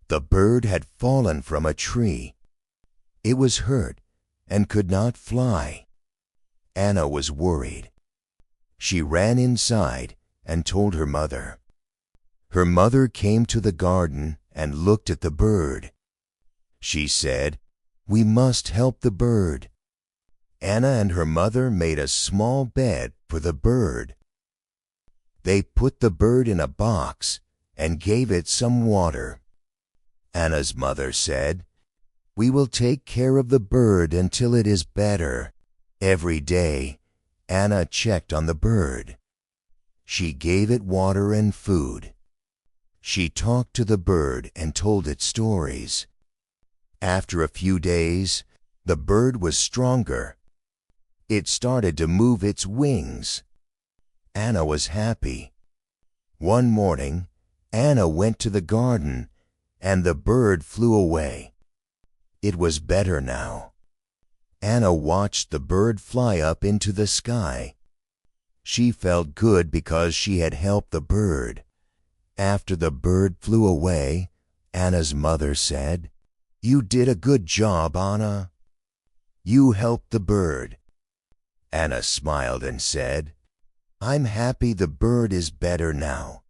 The bird had fallen from a tree. It was hurt and could not fly. Anna was worried. She ran inside and told her mother. Her mother came to the garden and looked at the bird. She said, "We must help the bird." Anna and her mother made a small bed for the bird. They put the bird in a box and gave it some water. Anna's mother said, "We will take care of the bird until it is better." Every day, Anna checked on the bird. She gave it water and food. She talked to the bird and told it stories. After a few days, the bird was stronger. It started to move its wings. Anna was happy. One morning, Anna went to the garden, and the bird flew away. It was better now. Anna watched the bird fly up into the sky. She felt good because she had helped the bird. After the bird flew away, Anna's mother said, "You did a good job, Anna. You helped the bird." Anna smiled and said, "I'm happy the bird is better now."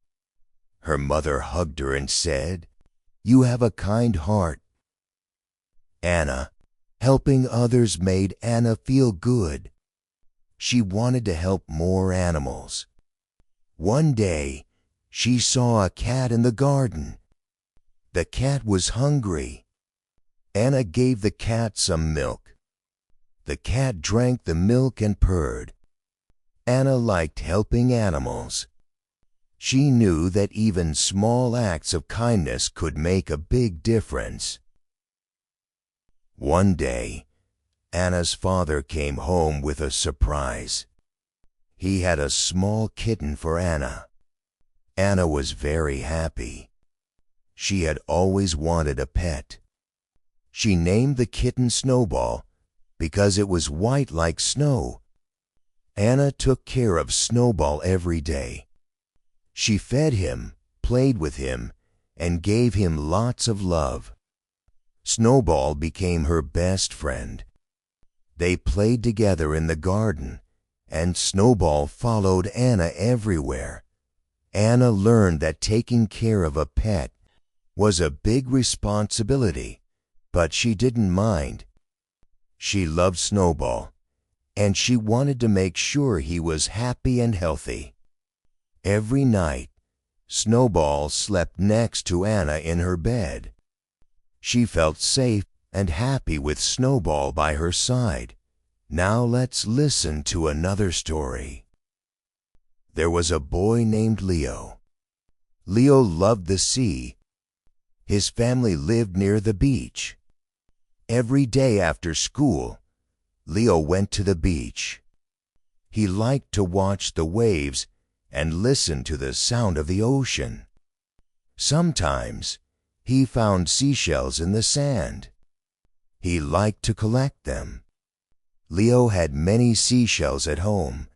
Her mother hugged her and said, "You have a kind heart." Anna, helping others made Anna feel good. She wanted to help more animals. One day, she saw a cat in the garden. The cat was hungry. Anna gave the cat some milk. The cat drank the milk and purred. Anna liked helping animals. She knew that even small acts of kindness could make a big difference. One day, Anna's father came home with a surprise. He had a small kitten for Anna. Anna was very happy. She had always wanted a pet. She named the kitten Snowball because it was white like snow. Anna took care of Snowball every day. She fed him, played with him, and gave him lots of love. Snowball became her best friend. They played together in the garden, and Snowball followed Anna everywhere. Anna learned that taking care of a pet was a big responsibility, but she didn't mind. She loved Snowball, and she wanted to make sure he was happy and healthy. Every night, Snowball slept next to Anna in her bed. She felt safe and happy with Snowball by her side. Now let's listen to another story. There was a boy named Leo. Leo loved the sea. His family lived near the beach. Every day after school, Leo went to the beach. He liked to watch the waves and listen to the sound of the ocean. Sometimes he found seashells in the sand. He liked to collect them. Leo had many seashells at home.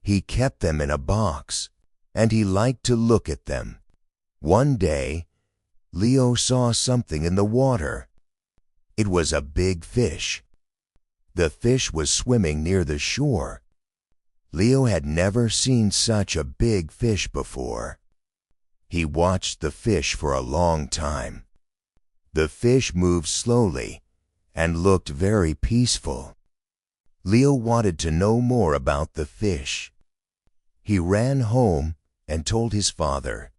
He kept them in a box, and he liked to look at them. One day, Leo saw something in the water. It was a big fish. The fish was swimming near the shore. Leo had never seen such a big fish before. He watched the fish for a long time. The fish moved slowly and looked very peaceful. Leo wanted to know more about the fish. He ran home and told his father.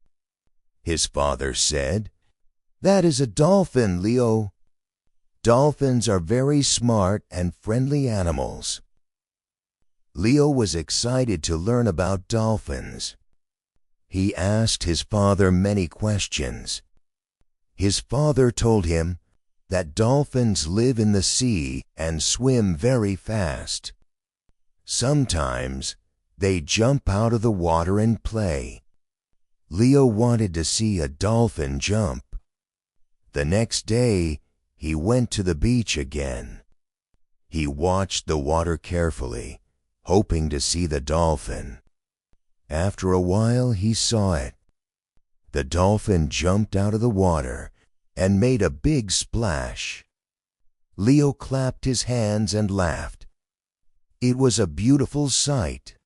His father said, "That is a dolphin, Leo. Dolphins are very smart and friendly animals." Leo was excited to learn about dolphins. He asked his father many questions. His father told him that dolphins live in the sea and swim very fast. Sometimes they jump out of the water and play. Leo wanted to see a dolphin jump. The next day, he went to the beach again. He watched the water carefully, hoping to see the dolphin. After a while, he saw it. The dolphin jumped out of the water and made a big splash. Leo clapped his hands and laughed. It was a beautiful sight.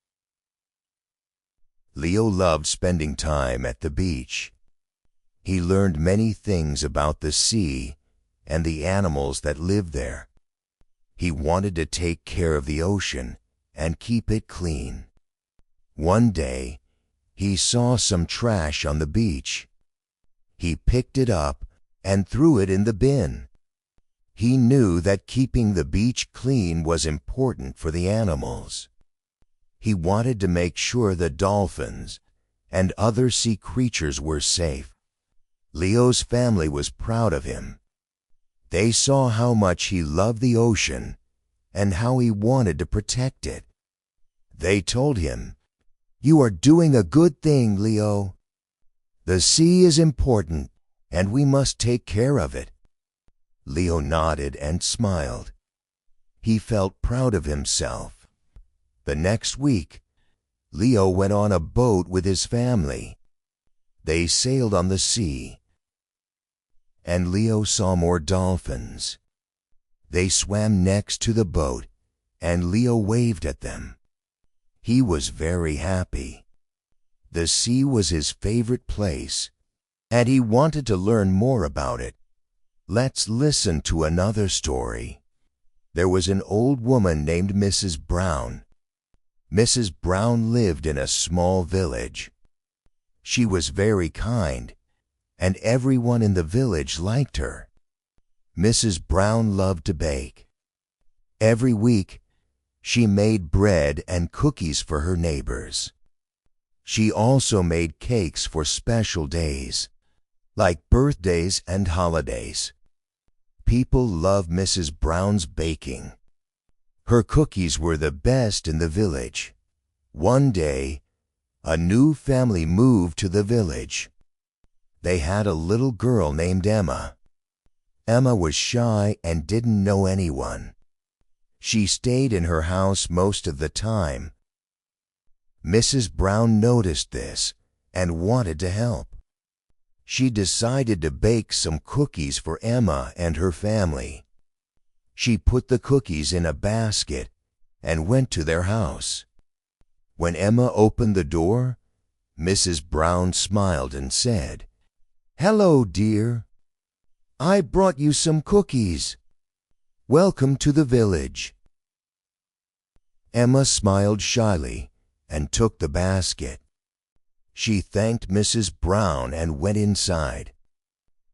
Leo loved spending time at the beach. He learned many things about the sea and the animals that live there. He wanted to take care of the ocean and keep it clean. One day, he saw some trash on the beach. He picked it up and threw it in the bin. He knew that keeping the beach clean was important for the animals. He wanted to make sure the dolphins and other sea creatures were safe. Leo's family was proud of him. They saw how much he loved the ocean and how he wanted to protect it. They told him, "You are doing a good thing, Leo. The sea is important, and we must take care of it." Leo nodded and smiled. He felt proud of himself. The next week, Leo went on a boat with his family. They sailed on the sea, and Leo saw more dolphins. They swam next to the boat, and Leo waved at them. He was very happy. The sea was his favorite place, and he wanted to learn more about it. Let's listen to another story. There was an old woman named Mrs. Brown. Mrs. Brown lived in a small village. She was very kind, and everyone in the village liked her. Mrs. Brown loved to bake. Every week, she made bread and cookies for her neighbors. She also made cakes for special days, like birthdays and holidays. People loved Mrs. Brown's baking. Her cookies were the best in the village. One day, a new family moved to the village. They had a little girl named Emma. Emma was shy and didn't know anyone. She stayed in her house most of the time. Mrs. Brown noticed this and wanted to help. She decided to bake some cookies for Emma and her family. She put the cookies in a basket and went to their house. When Emma opened the door, Mrs. Brown smiled and said, "Hello, dear. I brought you some cookies. Welcome to the village." Emma smiled shyly and took the basket. She thanked Mrs. Brown and went inside.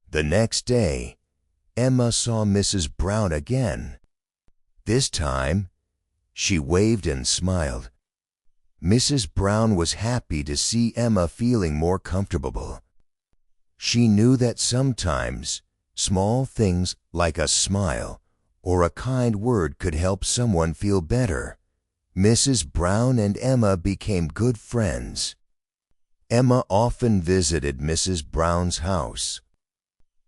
The next day, Emma saw Mrs. Brown again. This time, she waved and smiled. Mrs. Brown was happy to see Emma feeling more comfortable. She knew that sometimes small things like a smile or a kind word could help someone feel better. Mrs. Brown and Emma became good friends. Emma often visited Mrs. Brown's house.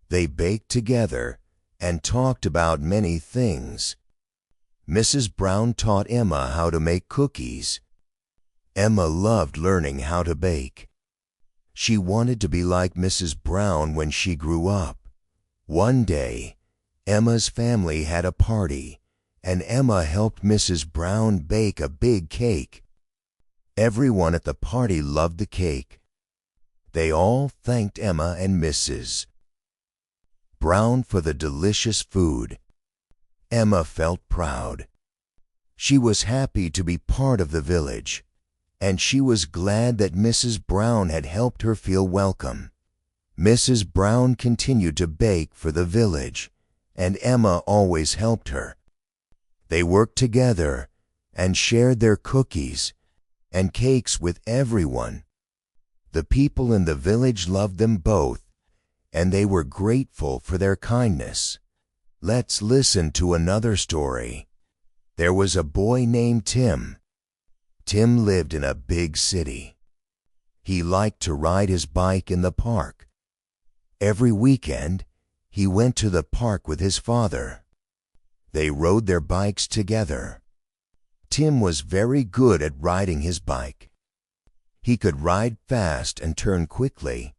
They baked together and talked about many things. Mrs. Brown taught Emma how to make cookies. Emma loved learning how to bake. She wanted to be like Mrs. Brown when she grew up. One day, Emma's family had a party, and Emma helped Mrs. Brown bake a big cake. Everyone at the party loved the cake. They all thanked Emma and Mrs. Brown for the delicious food. Emma felt proud. She was happy to be part of the village, and she was glad that Mrs. Brown had helped her feel welcome. Mrs. Brown continued to bake for the village, and Emma always helped her. They worked together and shared their cookies and cakes with everyone. The people in the village loved them both, and they were grateful for their kindness. Let's listen to another story. There was a boy named Tim. Tim lived in a big city. He liked to ride his bike in the park. Every weekend, he went to the park with his father. They rode their bikes together. Tim was very good at riding his bike. He could ride fast and turn quickly.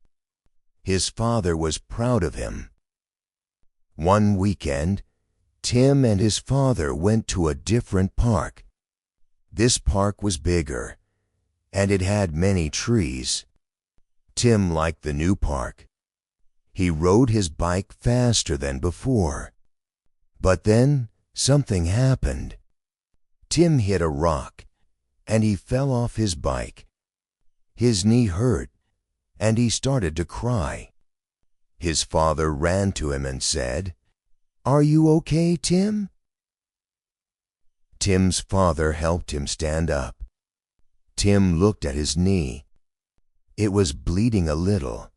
His father was proud of him. One weekend, Tim and his father went to a different park. This park was bigger, and it had many trees. Tim liked the new park. He rode his bike faster than before. But then something happened. Tim hit a rock, and he fell off his bike. His knee hurt, and he started to cry. His father ran to him and said, "Are you okay, Tim?" Tim's father helped him stand up. Tim looked at his knee. It was bleeding a little,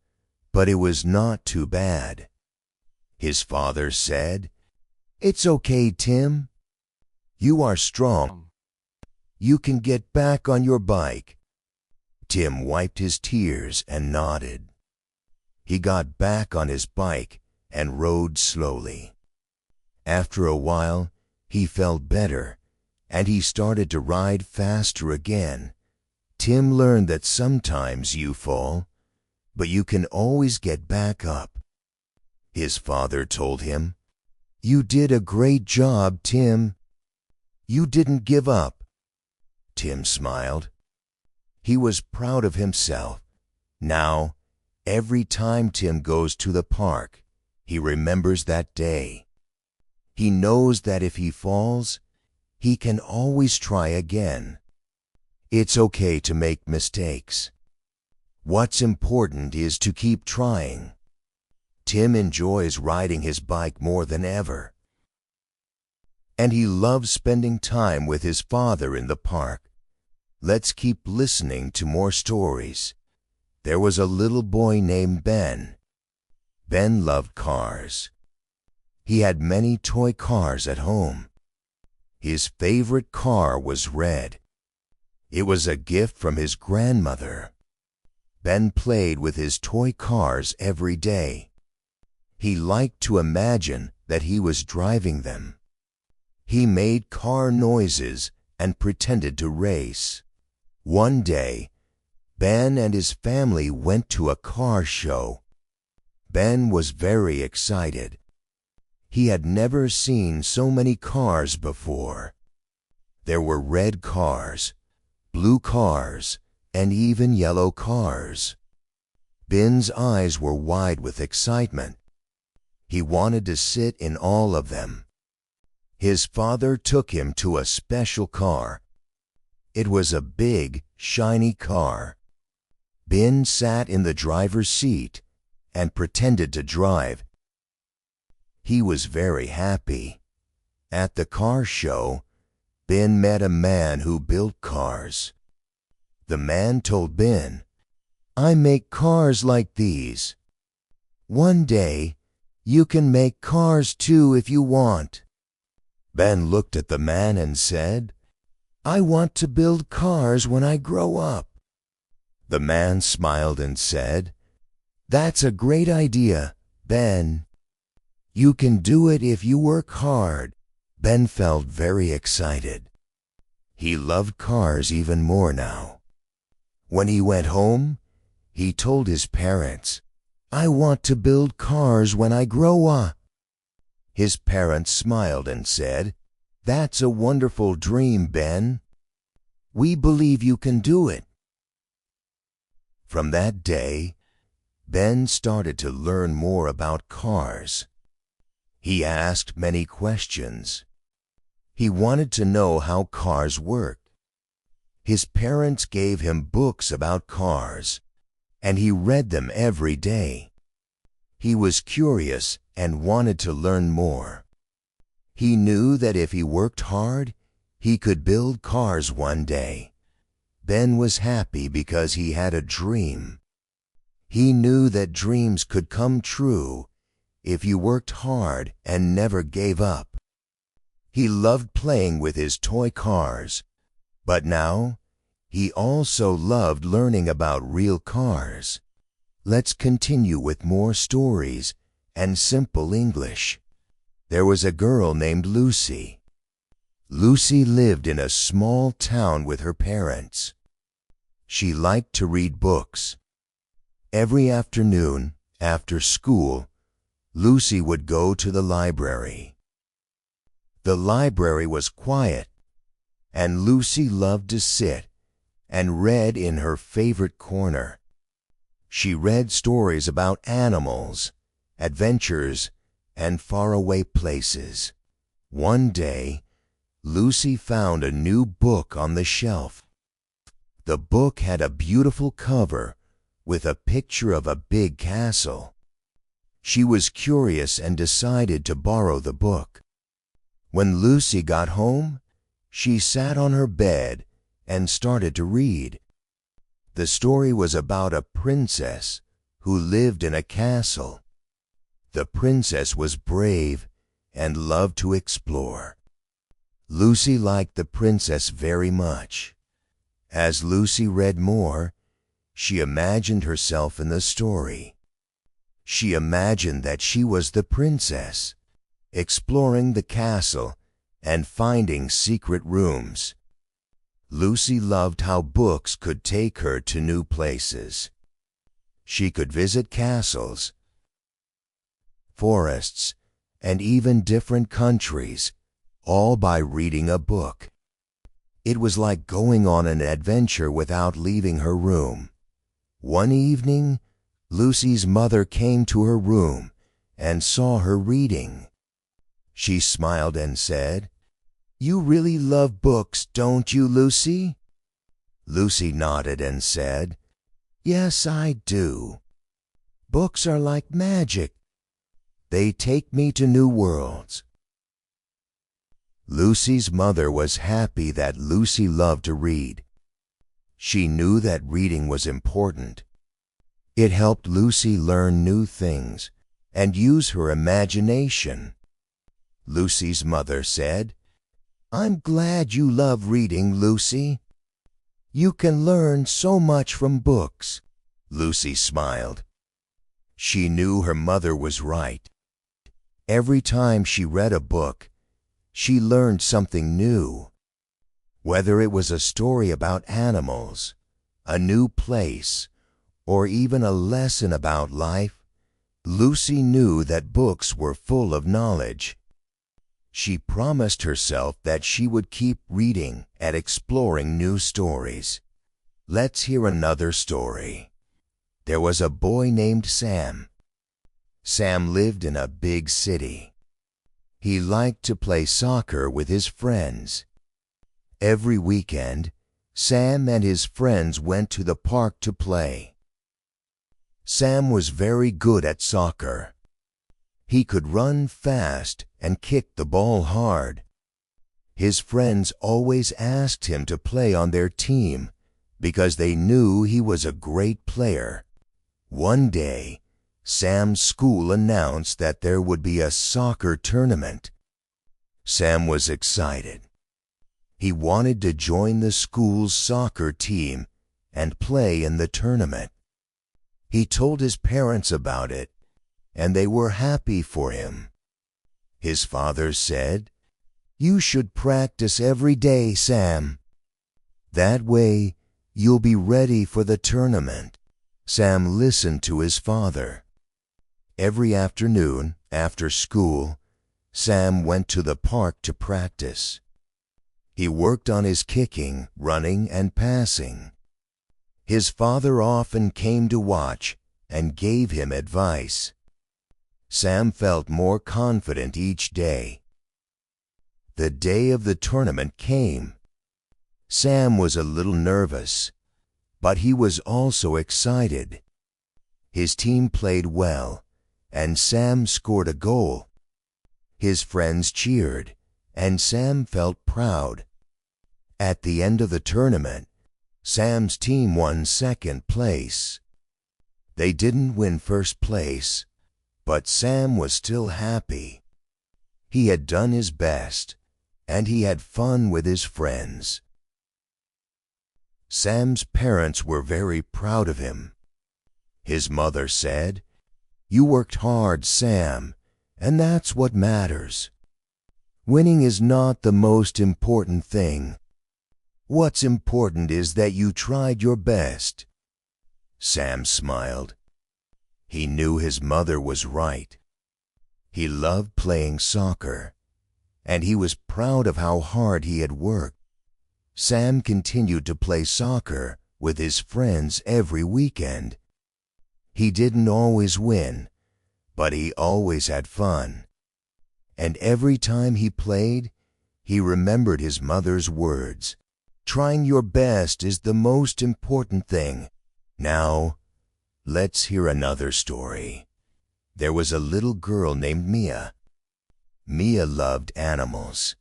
but it was not too bad. His father said, "It's okay, Tim. You are strong. You can get back on your bike." Tim wiped his tears and nodded. He got back on his bike and rode slowly. After a while, he felt better, and he started to ride faster again. Tim learned that sometimes you fall, but you can always get back up. His father told him, "You did a great job, Tim. You didn't give up." Tim smiled. He was proud of himself. Now, every time Tim goes to the park, he remembers that day. He knows that if he falls, he can always try again. It's okay to make mistakes. What's important is to keep trying. Tim enjoys riding his bike more than ever. And he loves spending time with his father in the park. Let's keep listening to more stories. There was a little boy named Ben. Ben loved cars. He had many toy cars at home. His favorite car was red. It was a gift from his grandmother. Ben played with his toy cars every day. He liked to imagine that he was driving them. He made car noises and pretended to race. One day, Ben and his family went to a car show. Ben was very excited. He had never seen so many cars before. There were red cars, blue cars, and even yellow cars. Ben's eyes were wide with excitement. He wanted to sit in all of them. His father took him to a special car. It was a big, shiny car. Ben sat in the driver's seat and pretended to drive. He was very happy. At the car show, Ben met a man who built cars. The man told Ben, "I make cars like these. One day, you can make cars too if you want." Ben looked at the man and said, "I want to build cars when I grow up." The man smiled and said, "That's a great idea, Ben. You can do it if you work hard." Ben felt very excited. He loved cars even more now. When he went home, he told his parents, "I want to build cars when I grow up." His parents smiled and said, "That's a wonderful dream, Ben. We believe you can do it." From that day, Ben started to learn more about cars. He asked many questions. He wanted to know how cars worked. His parents gave him books about cars, and he read them every day. He was curious and wanted to learn more. He knew that if he worked hard, he could build cars one day. Ben was happy because he had a dream. He knew that dreams could come true if you worked hard and never gave up. He loved playing with his toy cars, but now he also loved learning about real cars. Let's continue with more stories and simple English. There was a girl named Lucy. Lucy lived in a small town with her parents. She liked to read books. Every afternoon, after school, Lucy would go to the library. The library was quiet, and Lucy loved to sit and read in her favorite corner. She read stories about animals, adventures, and faraway places. One day, Lucy found a new book on the shelf. The book had a beautiful cover with a picture of a big castle. She was curious and decided to borrow the book. When Lucy got home, she sat on her bed and started to read. The story was about a princess who lived in a castle. The princess was brave and loved to explore. Lucy liked the princess very much. As Lucy read more, she imagined herself in the story. She imagined that she was the princess, exploring the castle and finding secret rooms. Lucy loved how books could take her to new places. She could visit castles, forests, and even different countries, all by reading a book. It was like going on an adventure without leaving her room. One evening, Lucy's mother came to her room and saw her reading. She smiled and said, "You really love books, don't you, Lucy?" Lucy nodded and said, "Yes, I do. Books are like magic. They take me to new worlds." Lucy's mother was happy that Lucy loved to read. She knew that reading was important. It helped Lucy learn new things and use her imagination. Lucy's mother said, "I'm glad you love reading, Lucy. You can learn so much from books." Lucy smiled. She knew her mother was right. Every time she read a book, she learned something new. Whether it was a story about animals, a new place, or even a lesson about life, Lucy knew that books were full of knowledge. She promised herself that she would keep reading and exploring new stories. Let's hear another story. There was a boy named Sam. Sam lived in a big city. He liked to play soccer with his friends. Every weekend, Sam and his friends went to the park to play. Sam was very good at soccer. He could run fast and kick the ball hard. His friends always asked him to play on their team because they knew he was a great player. One day, Sam's school announced that there would be a soccer tournament. Sam was excited. He wanted to join the school's soccer team and play in the tournament. He told his parents about it, and they were happy for him. His father said, "You should practice every day, Sam. That way, you'll be ready for the tournament." Sam listened to his father. Every afternoon, after school, Sam went to the park to practice. He worked on his kicking, running, and passing. His father often came to watch and gave him advice. Sam felt more confident each day. The day of the tournament came. Sam was a little nervous, but he was also excited. His team played well, and Sam scored a goal. His friends cheered, and Sam felt proud. At the end of the tournament, Sam's team won second place. They didn't win first place, but Sam was still happy. He had done his best, and he had fun with his friends. Sam's parents were very proud of him. His mother said, "You worked hard, Sam, and that's what matters. Winning is not the most important thing. What's important is that you tried your best." Sam smiled. He knew his mother was right. He loved playing soccer, and he was proud of how hard he had worked. Sam continued to play soccer with his friends every weekend. He didn't always win, but he always had fun. And every time he played, he remembered his mother's words. Trying your best is the most important thing. Now, let's hear another story. There was a little girl named Mia. Mia loved animals.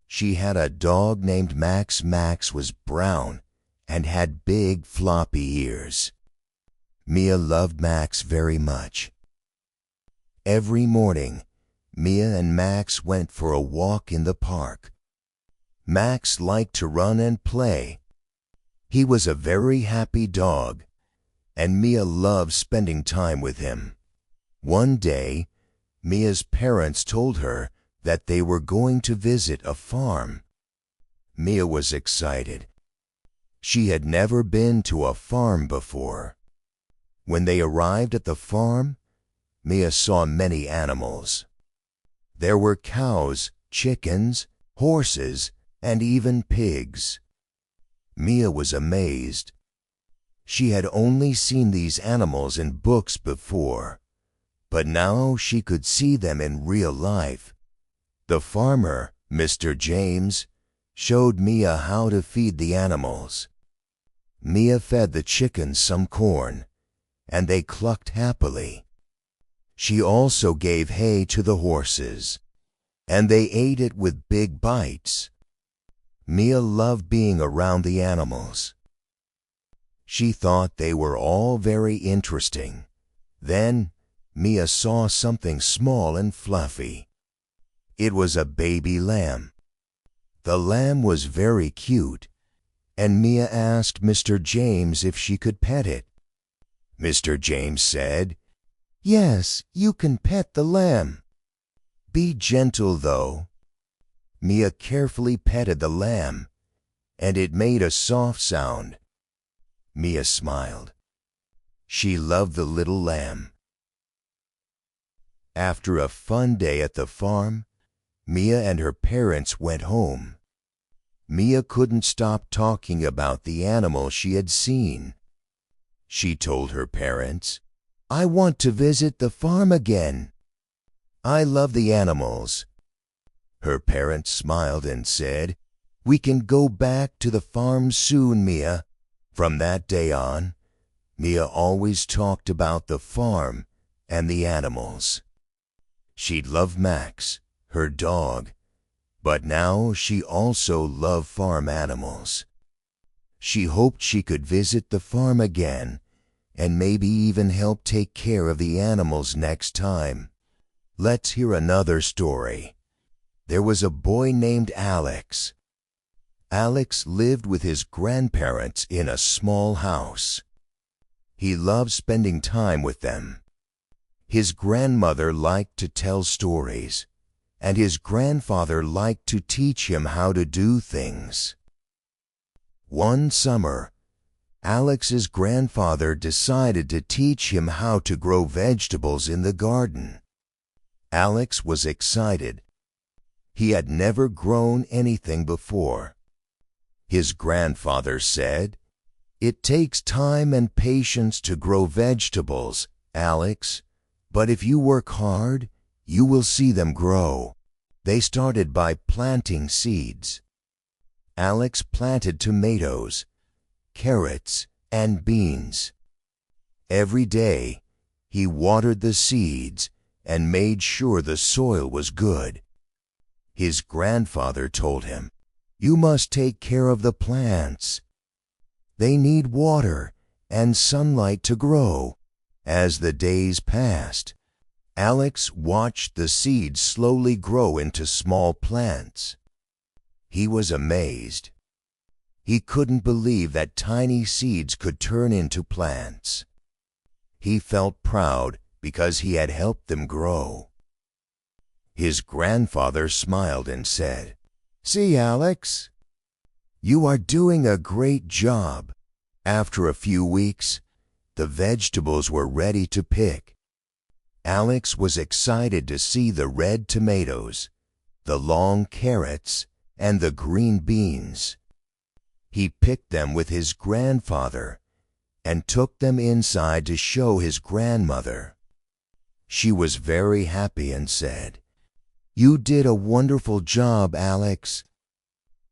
She had a dog named Max. Max was brown and had big floppy ears. Mia loved Max very much. Every morning, Mia and Max went for a walk in the park. Max liked to run and play. He was a very happy dog, and Mia loved spending time with him. One day, Mia's parents told her that they were going to visit a farm. Mia was excited. She had never been to a farm before. When they arrived at the farm, Mia saw many animals. There were cows, chickens, horses, and even pigs. Mia was amazed. She had only seen these animals in books before, but now she could see them in real life. The farmer, Mr. James, showed Mia how to feed the animals. Mia fed the chickens some corn, and they clucked happily. She also gave hay to the horses, and they ate it with big bites. Mia loved being around the animals. She thought they were all very interesting. Then Mia saw something small and fluffy. It was a baby lamb. The lamb was very cute, and Mia asked Mr. James if she could pet it. Mr. James said, "Yes, you can pet the lamb. Be gentle, though." Mia carefully petted the lamb, and it made a soft sound. Mia smiled. She loved the little lamb. After a fun day at the farm, Mia and her parents went home. Mia couldn't stop talking about the animal she had seen. She told her parents, "I want to visit the farm again. I love the animals." Her parents smiled and said, "We can go back to the farm soon, Mia." From that day on, Mia always talked about the farm and the animals. She loved Max, her dog, but now she also loved farm animals. She hoped she could visit the farm again and maybe even help take care of the animals next time. Let's hear another story. There was a boy named Alex. Alex lived with his grandparents in a small house. He loved spending time with them. His grandmother liked to tell stories, and his grandfather liked to teach him how to do things. One summer, Alex's grandfather decided to teach him how to grow vegetables in the garden. Alex was excited. He had never grown anything before. His grandfather said, "It takes time and patience to grow vegetables, Alex, but if you work hard, you will see them grow." They started by planting seeds. Alex planted tomatoes, carrots, and beans. Every day, he watered the seeds and made sure the soil was good. His grandfather told him, "You must take care of the plants. They need water and sunlight to grow." As the days passed, Alex watched the seeds slowly grow into small plants. He was amazed. He couldn't believe that tiny seeds could turn into plants. He felt proud because he had helped them grow. His grandfather smiled and said, "See, Alex, you are doing a great job." After a few weeks, the vegetables were ready to pick. Alex was excited to see the red tomatoes, the long carrots, and the green beans. He picked them with his grandfather and took them inside to show his grandmother. She was very happy and said, "You did a wonderful job, Alex.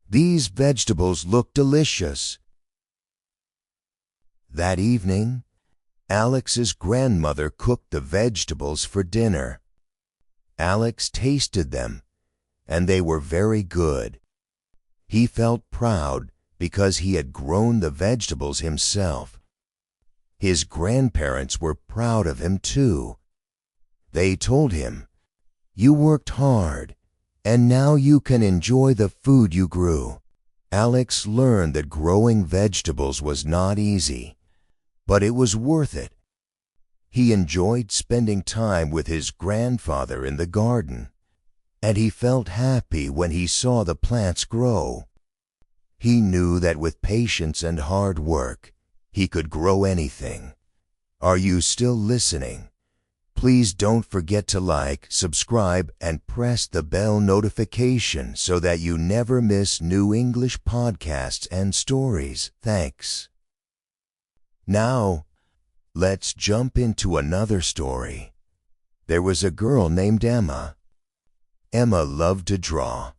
These vegetables look delicious." That evening, Alex's grandmother cooked the vegetables for dinner. Alex tasted them, and they were very good. He felt proud because he had grown the vegetables himself. His grandparents were proud of him too. They told him, "You worked hard, and now you can enjoy the food you grew." Alex learned that growing vegetables was not easy, but it was worth it. He enjoyed spending time with his grandfather in the garden, and he felt happy when he saw the plants grow. He knew that with patience and hard work, he could grow anything. Are you still listening? Please don't forget to like, subscribe, and press the bell notification so that you never miss new English podcasts and stories. Thanks. Now, let's jump into another story. There was a girl named Emma. Emma loved to draw.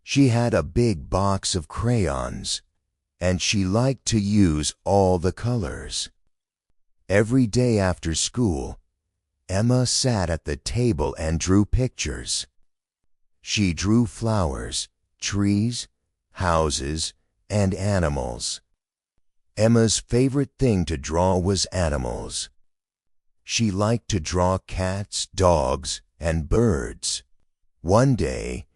She had a big box of crayons, and she liked to use all the colors. Every day after school, Emma sat at the table and drew pictures. She drew flowers, trees, houses, and animals. Emma's favorite thing to draw was animals. She liked to draw cats, dogs, and birds. One day,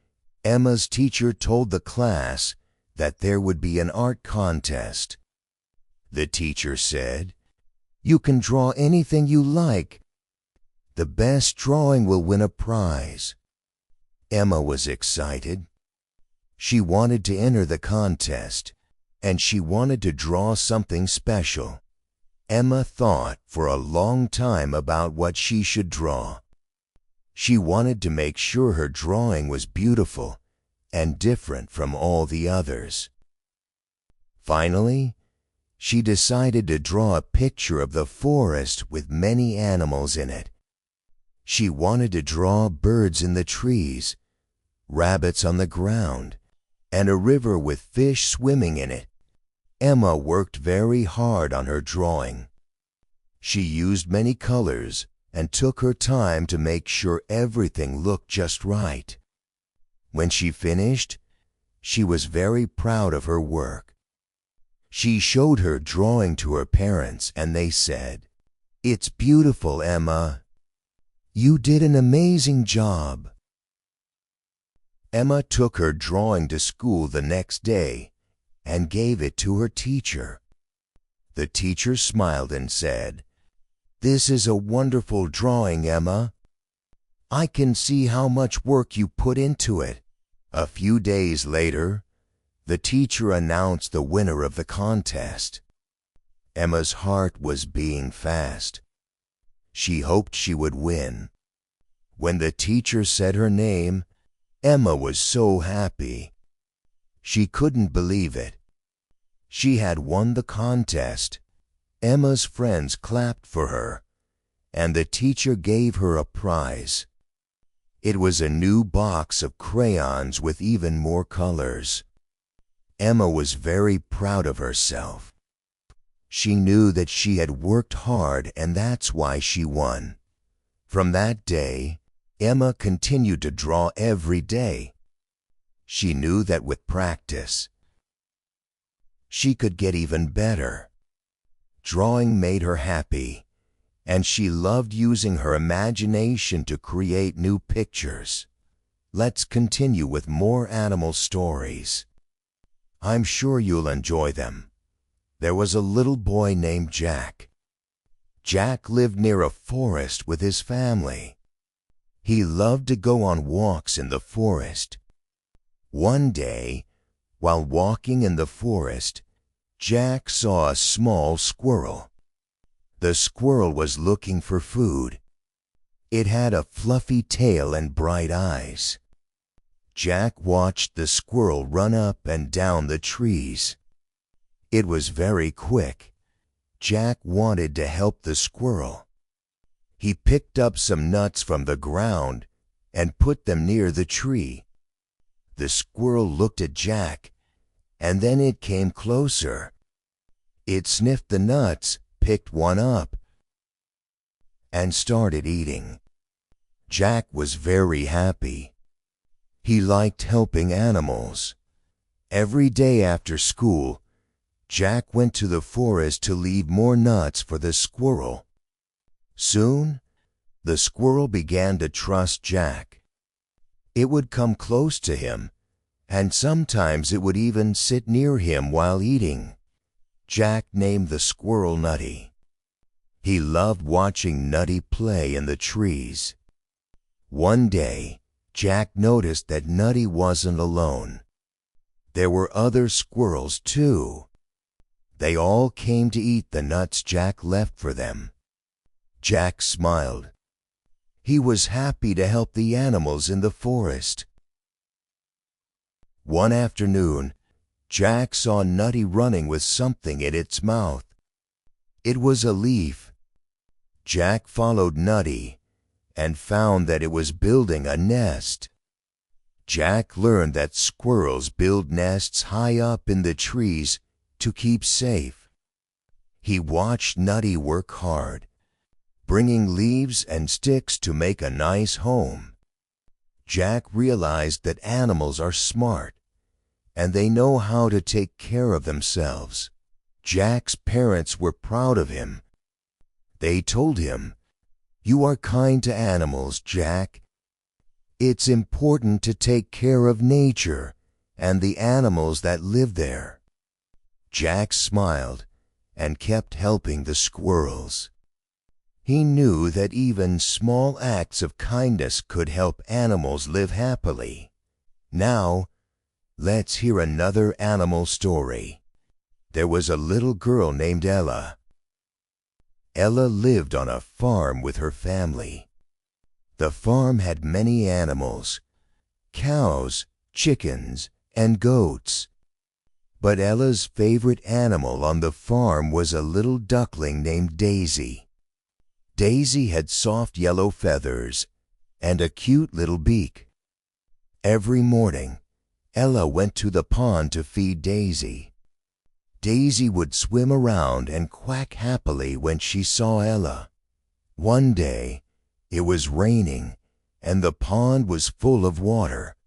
Emma's teacher told the class that there would be an art contest. The teacher said, "You can draw anything you like. The best drawing will win a prize." Emma was excited. She wanted to enter the contest, and she wanted to draw something special. Emma thought for a long time about what she should draw. She wanted to make sure her drawing was beautiful and different from all the others. Finally, she decided to draw a picture of the forest with many animals in it. She wanted to draw birds in the trees, rabbits on the ground, and a river with fish swimming in it. Emma worked very hard on her drawing. She used many colors and took her time to make sure everything looked just right. When she finished, she was very proud of her work. She showed her drawing to her parents, and they said, "It's beautiful, Emma. You did an amazing job." Emma took her drawing to school the next day and gave it to her teacher. The teacher smiled and said, "This is a wonderful drawing, Emma. I can see how much work you put into it." A few days later, the teacher announced the winner of the contest. Emma's heart was beating fast. She hoped she would win. When the teacher said her name, Emma was so happy. She couldn't believe it. She had won the contest. Emma's friends clapped for her, and the teacher gave her a prize. It was a new box of crayons with even more colors. Emma was very proud of herself. She knew that she had worked hard and that's why she won. From that day, Emma continued to draw every day. She knew that with practice, she could get even better. Drawing made her happy, and she loved using her imagination to create new pictures. Let's continue with more animal stories. I'm sure you'll enjoy them. There was a little boy named Jack. Jack lived near a forest with his family. He loved to go on walks in the forest. One day, while walking in the forest, Jack saw a small squirrel. The squirrel was looking for food. It had a fluffy tail and bright eyes. Jack watched the squirrel run up and down the trees. It was very quick. Jack wanted to help the squirrel. He picked up some nuts from the ground and put them near the tree. The squirrel looked at Jack, and then it came closer. It sniffed the nuts, picked one up, and started eating. Jack was very happy. He liked helping animals. Every day after school, Jack went to the forest to leave more nuts for the squirrel. Soon, the squirrel began to trust Jack. It would come close to him, and sometimes it would even sit near him while eating. Jack named the squirrel Nutty. He loved watching Nutty play in the trees. One day, Jack noticed that Nutty wasn't alone. There were other squirrels too. They all came to eat the nuts Jack left for them. Jack smiled. He was happy to help the animals in the forest. One afternoon, Jack saw Nutty running with something in its mouth. It was a leaf. Jack followed Nutty and found that it was building a nest. Jack learned that squirrels build nests high up in the trees to keep safe. He watched Nutty work hard, bringing leaves and sticks to make a nice home. Jack realized that animals are smart, and they know how to take care of themselves. Jack's parents were proud of him. They told him, "You are kind to animals, Jack. It's important to take care of nature and the animals that live there." Jack smiled and kept helping the squirrels. He knew that even small acts of kindness could help animals live happily. Now, let's hear another animal story. There was a little girl named Ella. Ella lived on a farm with her family. The farm had many animals, cows, chickens, and goats. But Ella's favorite animal on the farm was a little duckling named Daisy. Daisy had soft yellow feathers and a cute little beak. Every morning, Ella went to the pond to feed Daisy. Daisy would swim around and quack happily when she saw Ella. One day, it was raining and the pond was full of water.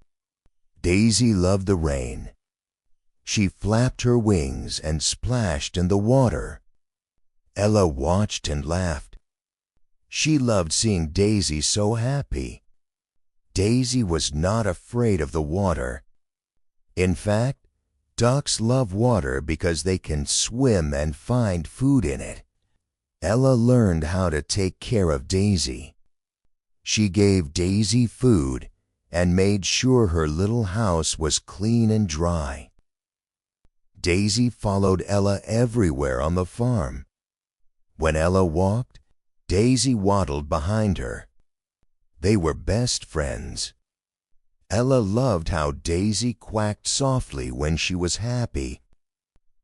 Daisy loved the rain. She flapped her wings and splashed in the water. Ella watched and laughed. She loved seeing Daisy so happy. Daisy was not afraid of the water. In fact, ducks love water because they can swim and find food in it. Ella learned how to take care of Daisy. She gave Daisy food and made sure her little house was clean and dry. Daisy followed Ella everywhere on the farm. When Ella walked, Daisy waddled behind her. They were best friends. Ella loved how Daisy quacked softly when she was happy.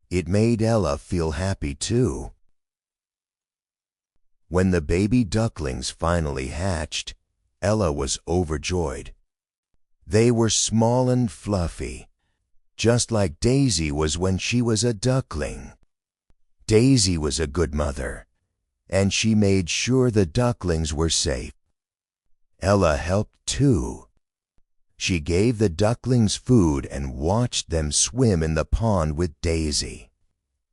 It made Ella feel happy too. When the baby ducklings finally hatched, Ella was overjoyed. They were small and fluffy. just like Daisy was when she was a duckling. Daisy was a good mother, and she made sure the ducklings were safe. Ella helped too. She gave the ducklings food and watched them swim in the pond with Daisy.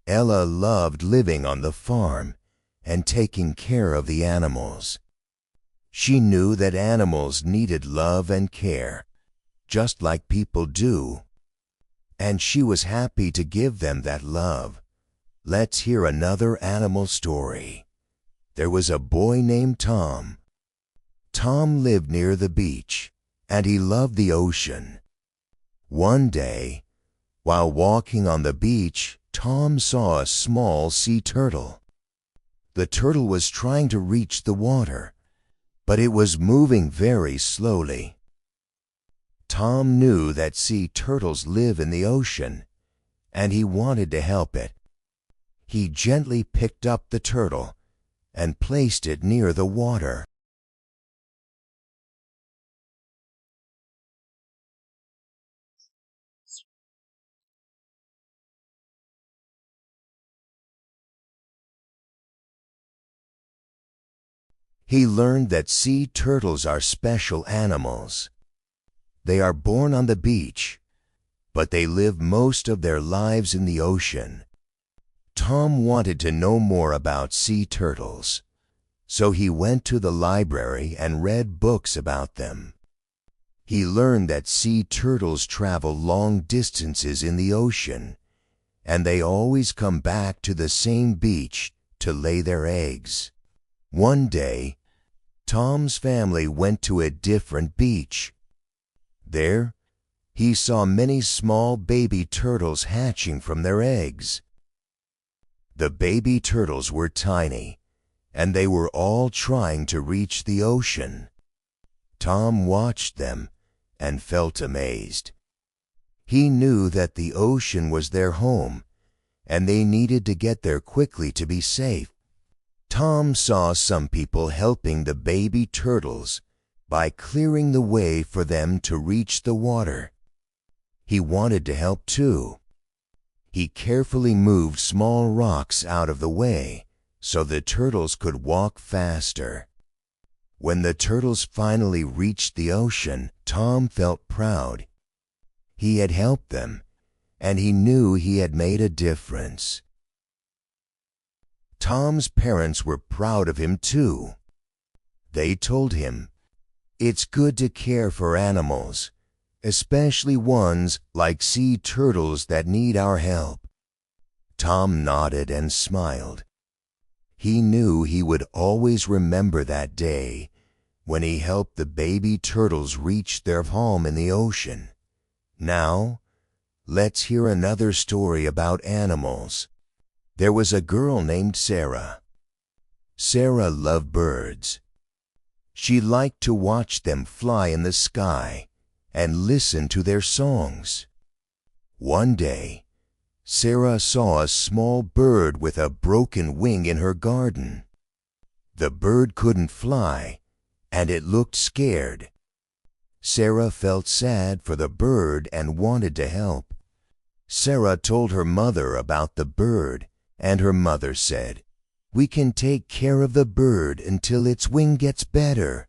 Ella loved living on the farm and taking care of the animals. She knew that animals needed love and care, just like people do, and she was happy to give them that love. Let's hear another animal story. There was a boy named Tom. Tom lived near the beach, and he loved the ocean. One day, while walking on the beach, Tom saw a small sea turtle. The turtle was trying to reach the water, but it was moving very slowly. Tom knew that sea turtles live in the ocean, and he wanted to help it. He gently picked up the turtle and placed it near the water. He learned that sea turtles are special animals. They are born on the beach, but they live most of their lives in the ocean. Tom wanted to know more about sea turtles, so he went to the library and read books about them. He learned that sea turtles travel long distances in the ocean, and they always come back to the same beach to lay their eggs. One day, Tom's family went to a different beach. There, he saw many small baby turtles hatching from their eggs. The baby turtles were tiny, and they were all trying to reach the ocean. Tom watched them and felt amazed. He knew that the ocean was their home, and they needed to get there quickly to be safe. Tom saw some people helping the baby turtles by clearing the way for them to reach the water. He wanted to help too. He carefully moved small rocks out of the way so the turtles could walk faster. When the turtles finally reached the ocean, Tom felt proud. He had helped them, and he knew he had made a difference. Tom's parents were proud of him too. They told him, "It's good to care for animals, especially ones like sea turtles that need our help." Tom nodded and smiled. He knew he would always remember that day when he helped the baby turtles reach their home in the ocean. Now, let's hear another story about animals. There was a girl named Sarah. Sarah loved birds. She liked to watch them fly in the sky and listen to their songs. One day, Sarah saw a small bird with a broken wing in her garden. The bird couldn't fly, and it looked scared. Sarah felt sad for the bird and wanted to help. Sarah told her mother about the bird, and her mother said, "We can take care of the bird until its wing gets better."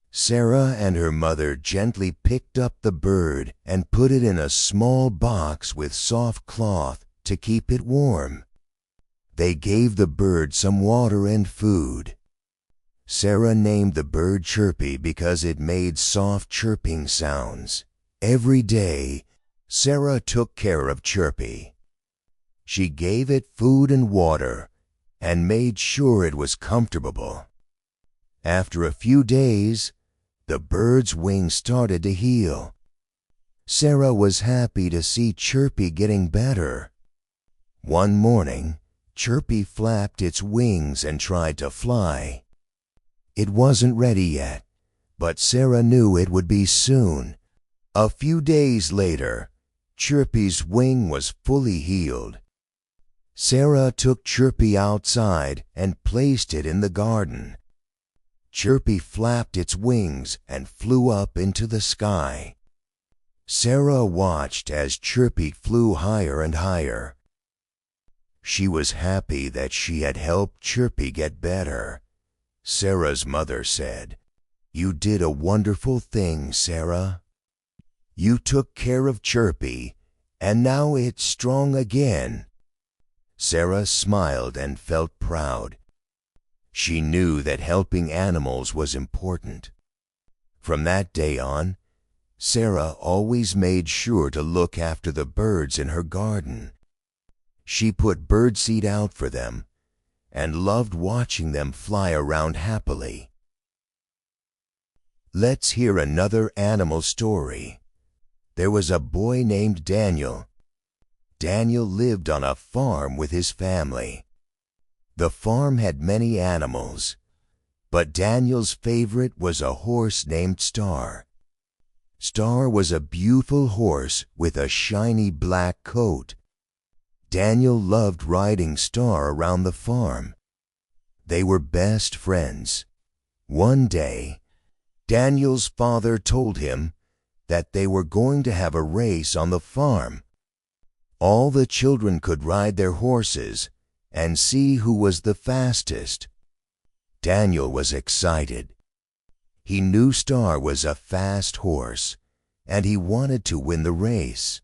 Sarah and her mother gently picked up the bird and put it in a small box with soft cloth to keep it warm. They gave the bird some water and food. Sarah named the bird Chirpy because it made soft chirping sounds. Every day, Sarah took care of Chirpy. She gave it food and water and made sure it was comfortable. After a few days, the bird's wings started to heal. Sarah was happy to see Chirpy getting better. One morning, Chirpy flapped its wings and tried to fly. It wasn't ready yet, but Sarah knew it would be soon. A few days later, Chirpy's wing was fully healed. Sarah took Chirpy outside and placed it in the garden. Chirpy flapped its wings and flew up into the sky. Sarah watched as Chirpy flew higher and higher. She was happy that she had helped Chirpy get better. Sarah's mother said, "You did a wonderful thing, Sarah. You took care of Chirpy, and now it's strong again." Sarah smiled and felt proud. She knew that helping animals was important. From that day on, Sarah always made sure to look after the birds in her garden. She put birdseed out for them and loved watching them fly around happily. Let's hear another animal story. There was a boy named Daniel. Daniel lived on a farm with his family. The farm had many animals, but Daniel's favorite was a horse named Star. Star was a beautiful horse with a shiny black coat. Daniel loved riding Star around the farm. They were best friends. One day, Daniel's father told him that they were going to have a race on the farm. All the children could ride their horses and see who was the fastest. Daniel was excited. He knew Star was a fast horse, and he wanted to win the race.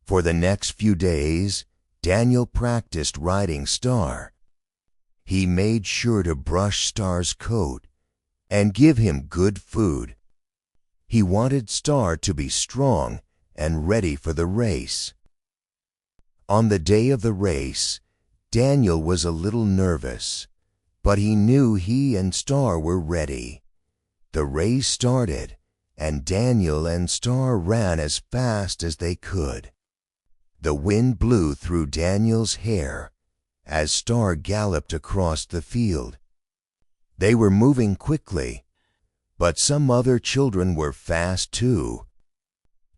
For the next few days, Daniel practiced riding Star. He made sure to brush Star's coat and give him good food. He wanted Star to be strong and ready for the race. On the day of the race, Daniel was a little nervous, but he knew he and Star were ready. The race started, and Daniel and Star ran as fast as they could. The wind blew through Daniel's hair as Star galloped across the field. They were moving quickly, but some other children were fast too.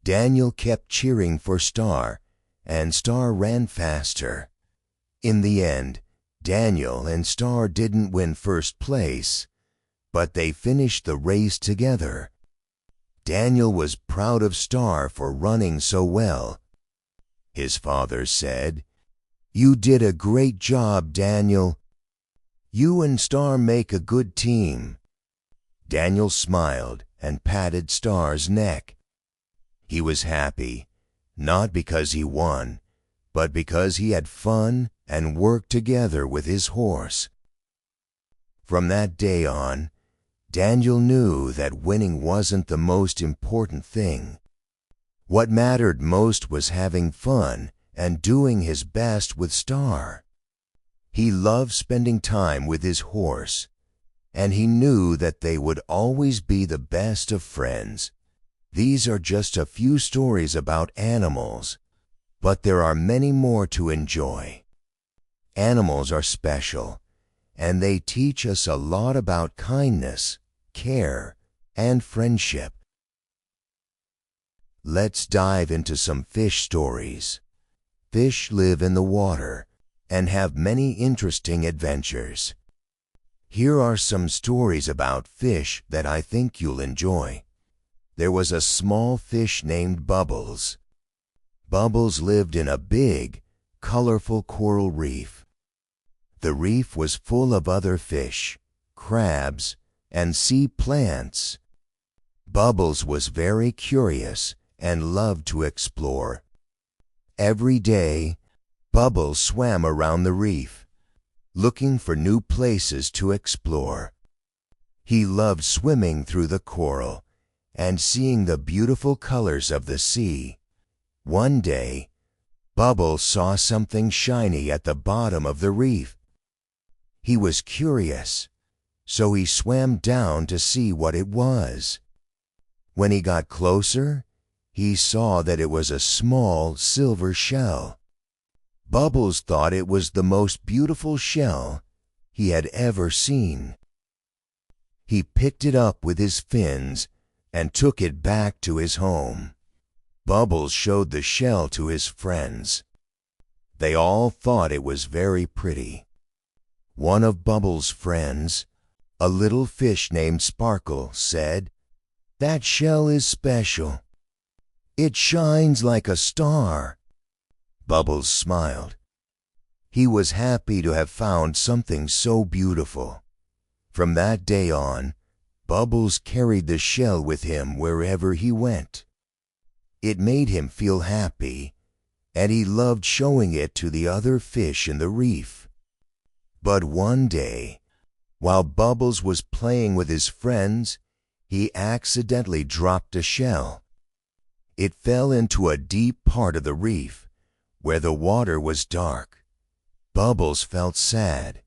Daniel kept cheering for Star, and Star ran faster. In the end, Daniel and Star didn't win first place, but they finished the race together. Daniel was proud of Star for running so well. His father said, "You did a great job, Daniel. You and Star make a good team." Daniel smiled and patted Star's neck. He was happy, not because he won, but because he had fun and worked together with his horse. From that day on, Daniel knew that winning wasn't the most important thing. What mattered most was having fun and doing his best with Star. He loved spending time with his horse, and he knew that they would always be the best of friends. These are just a few stories about animals, but there are many more to enjoy. Animals are special, and they teach us a lot about kindness, care, and friendship. Let's dive into some fish stories. Fish live in the water and have many interesting adventures. Here are some stories about fish that I think you'll enjoy. There was a small fish named Bubbles. Bubbles lived in a big, colorful coral reef. The reef was full of other fish, crabs, and sea plants. Bubbles was very curious and loved to explore. Every day, Bubbles swam around the reef, looking for new places to explore. He loved swimming through the coral and seeing the beautiful colors of the sea. One day, Bubbles saw something shiny at the bottom of the reef. He was curious, so he swam down to see what it was. When he got closer, he saw that it was a small silver shell. Bubbles thought it was the most beautiful shell he had ever seen. He picked it up with his fins and took it back to his home. Bubbles showed the shell to his friends. They all thought it was very pretty. One of Bubbles' friends, a little fish named Sparkle, said, "That shell is special." It shines like a star." Bubbles smiled. He was happy to have found something so beautiful. From that day on, Bubbles carried the shell with him wherever he went. It made him feel happy, and he loved showing it to the other fish in the reef. But one day, while Bubbles was playing with his friends, he accidentally dropped a shell. It fell into a deep part of the reef, where the water was dark. Bubbles felt sad.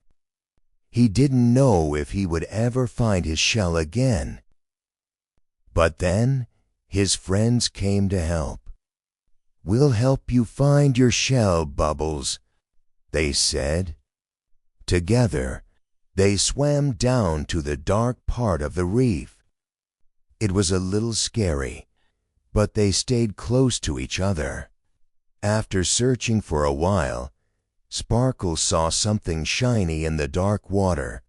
He didn't know if he would ever find his shell again. But then his friends came to help. "We'll help you find your shell, Bubbles," they said. Together, they swam down to the dark part of the reef. It was a little scary, but they stayed close to each other. After searching for a while, Sparkle saw something shiny in the dark water.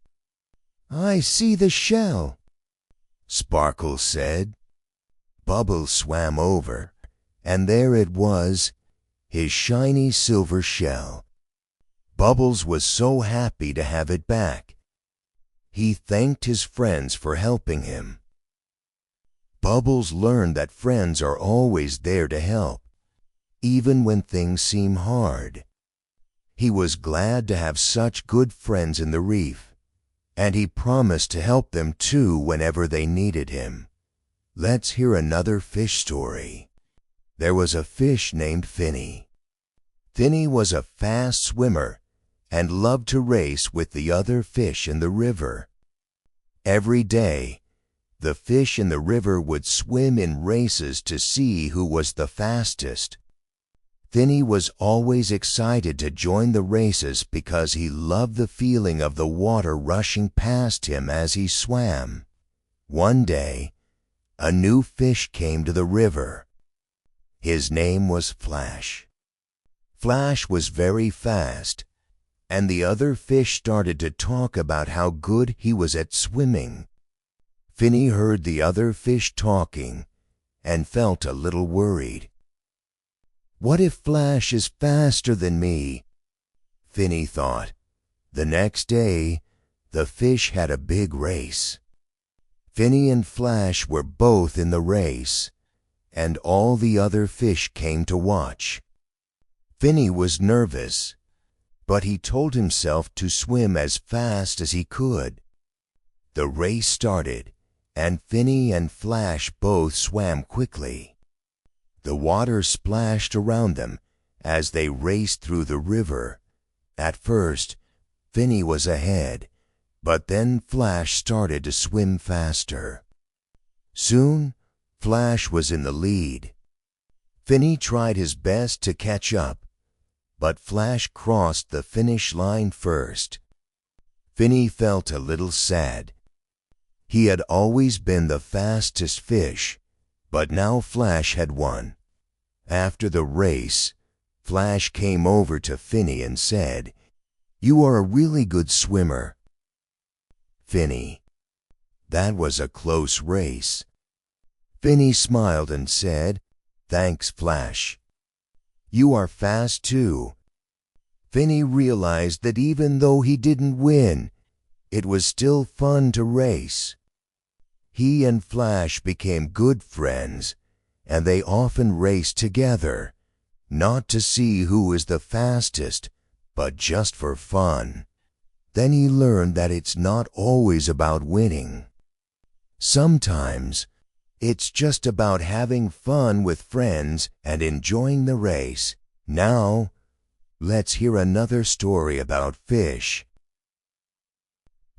"I see the shell," Sparkle said. Bubbles swam over, and there it was, his shiny silver shell. Bubbles was so happy to have it back. He thanked his friends for helping him. Bubbles learned that friends are always there to help, even when things seem hard. He was glad to have such good friends in the reef, and he promised to help them too whenever they needed him. Let's hear another fish story. There was a fish named Finny. Finny was a fast swimmer and loved to race with the other fish in the river. Every day, the fish in the river would swim in races to see who was the fastest. Finny was always excited to join the races because he loved the feeling of the water rushing past him as he swam. One day, a new fish came to the river. His name was Flash. Flash was very fast, and the other fish started to talk about how good he was at swimming. Finny heard the other fish talking and felt a little worried. "What if Flash is faster than me?" Finny thought. The next day, the fish had a big race. Finny and Flash were both in the race, and all the other fish came to watch. Finny was nervous, but he told himself to swim as fast as he could. The race started, and Finny and Flash both swam quickly. The water splashed around them as they raced through the river. At first, Finny was ahead, but then Flash started to swim faster. Soon, Flash was in the lead. Finny tried his best to catch up, but Flash crossed the finish line first. Finny felt a little sad. He had always been the fastest fish, but now Flash had won. After the race, Flash came over to Finny and said, "You are a really good swimmer." Finny: "That was a close race." Finny smiled and said, "Thanks, Flash. You are fast too." Finny realized that even though he didn't win, it was still fun to race. He and Flash became good friends, and they often raced together, not to see who is the fastest, but just for fun. Then he learned that it's not always about winning. Sometimes it's just about having fun with friends and enjoying the race. Now, let's hear another story about fish.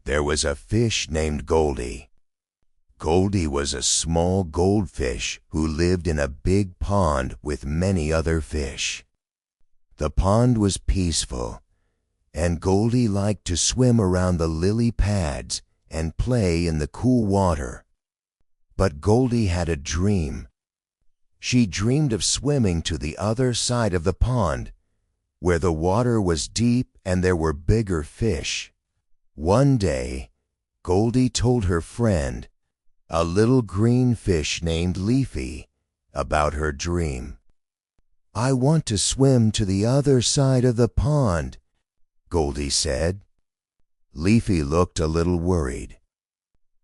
There was a fish named Goldie. Goldie was a small goldfish who lived in a big pond with many other fish. The pond was peaceful, and Goldie liked to swim around the lily pads and play in the cool water. But Goldie had a dream. She dreamed of swimming to the other side of the pond, where the water was deep and there were bigger fish. One day, Goldie told her friend, a little green fish named Leafy, about her dream. "I want to swim to the other side of the pond," Goldie said. Leafy looked a little worried.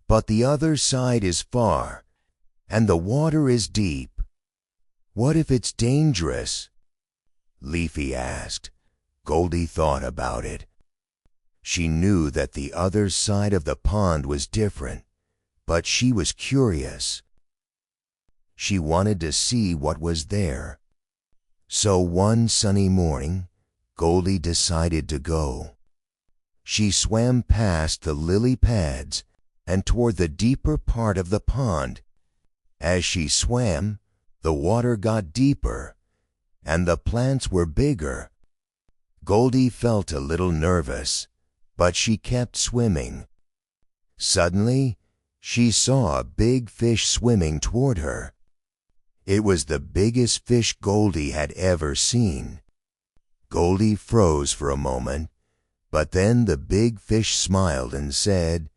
"But the other side is far, and the water is deep. What if it's dangerous?" Leafy asked. Goldie thought about it. She knew that the other side of the pond was different, but she was curious. She wanted to see what was there. So one sunny morning, Goldie decided to go. She swam past the lily pads and toward the deeper part of the pond. As she swam, the water got deeper, and the plants were bigger. Goldie felt a little nervous, but she kept swimming. Suddenly, she saw a big fish swimming toward her. It was the biggest fish Goldie had ever seen. Goldie froze for a moment, but then the big fish smiled and said,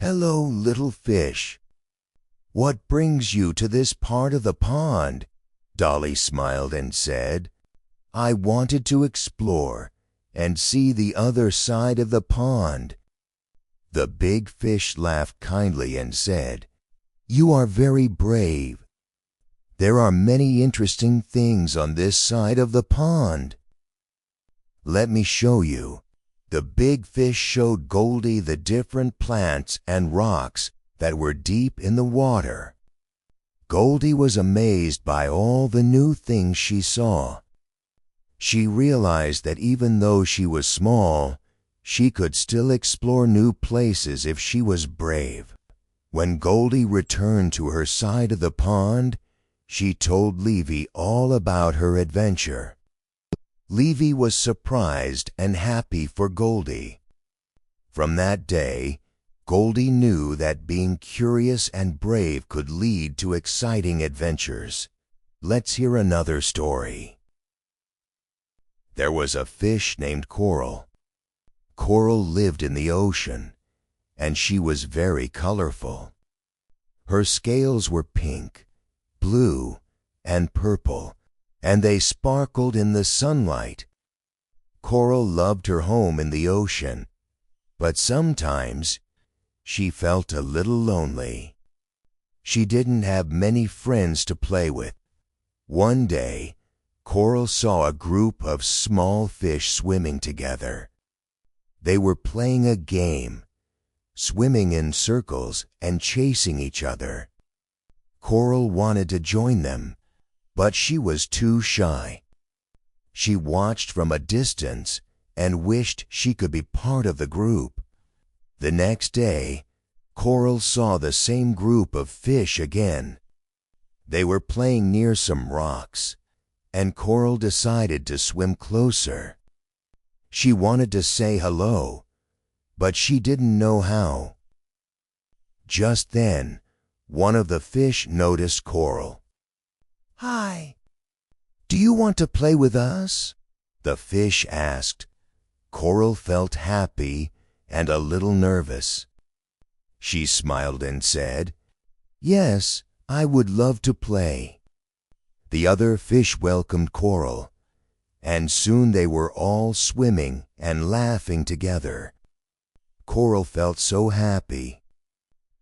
"Hello, little fish." "What brings you to this part of the pond?" Dolly smiled and said. "I wanted to explore and see the other side of the pond." The big fish laughed kindly and said, "You are very brave. There are many interesting things on this side of the pond. Let me show you." The big fish showed Goldie the different plants and rocks that were deep in the water. Goldie was amazed by all the new things she saw. She realized that even though she was small, she could still explore new places if she was brave. When Goldie returned to her side of the pond, she told Leafy all about her adventure. Leafy was surprised and happy for Goldie. From that day, Goldie knew that being curious and brave could lead to exciting adventures. Let's hear another story. There was a fish named Coral. Coral lived in the ocean, and she was very colorful. Her scales were pink, blue, and purple, and they sparkled in the sunlight. Coral loved her home in the ocean, but sometimes she felt a little lonely. She didn't have many friends to play with. One day, Coral saw a group of small fish swimming together. They were playing a game, swimming in circles and chasing each other. Coral wanted to join them, but she was too shy. She watched from a distance and wished she could be part of the group. The next day, Coral saw the same group of fish again. They were playing near some rocks, and Coral decided to swim closer. She wanted to say hello, but she didn't know how. Just then, one of the fish noticed Coral. "Hi, do you want to play with us?" the fish asked. Coral felt happy and a little nervous. She smiled and said, "Yes, I would love to play." The other fish welcomed Coral, and soon they were all swimming and laughing together. Coral felt so happy.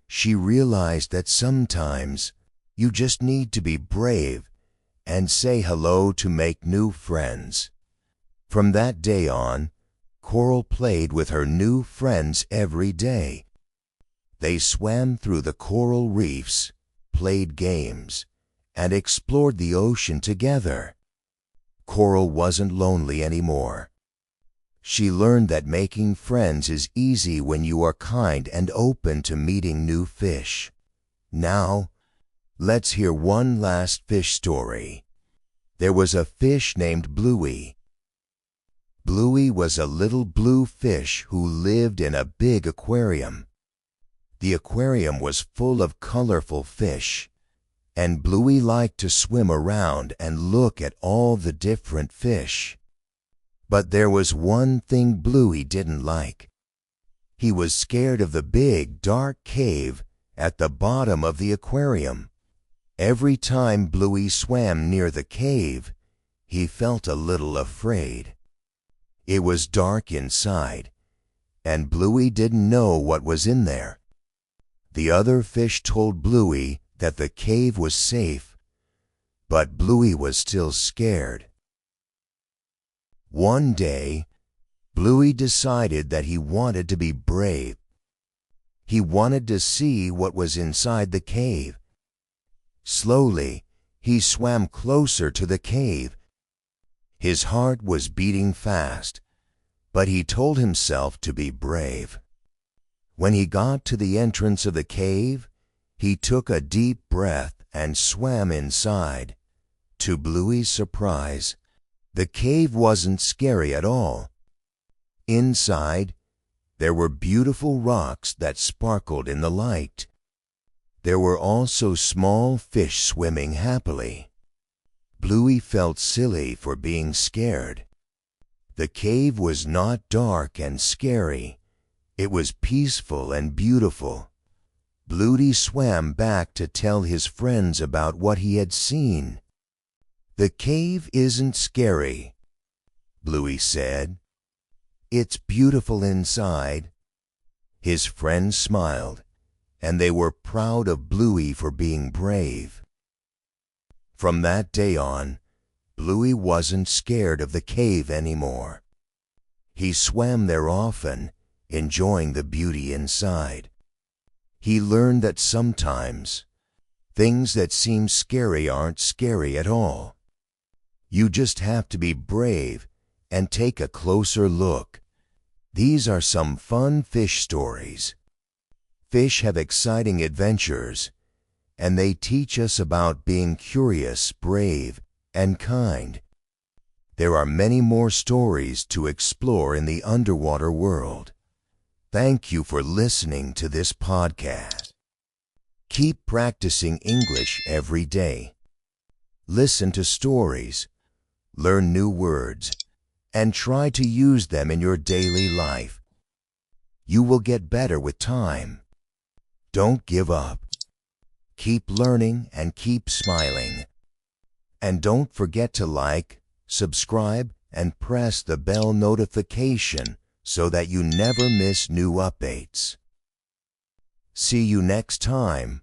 She realized that sometimes you just need to be brave and say hello to make new friends. From that day on, Coral played with her new friends every day. They swam through the coral reefs, played games, and explored the ocean together. Coral wasn't lonely anymore. She learned that making friends is easy when you are kind and open to meeting new fish. Now, let's hear one last fish story. There was a fish named Bluey. Bluey was a little blue fish who lived in a big aquarium. The aquarium was full of colorful fish, and Bluey liked to swim around and look at all the different fish. But there was one thing Bluey didn't like. He was scared of the big, dark cave at the bottom of the aquarium. Every time Bluey swam near the cave, he felt a little afraid. It was dark inside, and Bluey didn't know what was in there. The other fish told Bluey that the cave was safe, but Bluey was still scared. One day, Bluey decided that he wanted to be brave. He wanted to see what was inside the cave. Slowly, he swam closer to the cave. His heart was beating fast, but he told himself to be brave. When he got to the entrance of the cave, he took a deep breath and swam inside. To Bluey's surprise, the cave wasn't scary at all. Inside, there were beautiful rocks that sparkled in the light. There were also small fish swimming happily. Bluey felt silly for being scared. The cave was not dark and scary. It was peaceful and beautiful. Bluey swam back to tell his friends about what he had seen. "The cave isn't scary," Bluey said. "It's beautiful inside." His friends smiled, and they were proud of Bluey for being brave. From that day on, Bluey wasn't scared of the cave anymore. He swam there often, enjoying the beauty inside. He learned that sometimes things that seem scary aren't scary at all. You just have to be brave and take a closer look. These are some fun fish stories. Fish have exciting adventures, and they teach us about being curious, brave, and kind. There are many more stories to explore in the underwater world. Thank you for listening to this podcast. Keep practicing English every day. Listen to stories, learn new words, and try to use them in your daily life. You will get better with time. Don't give up. Keep learning and keep smiling. And don't forget to like, subscribe, and press the bell notification so that you never miss new updates. See you next time.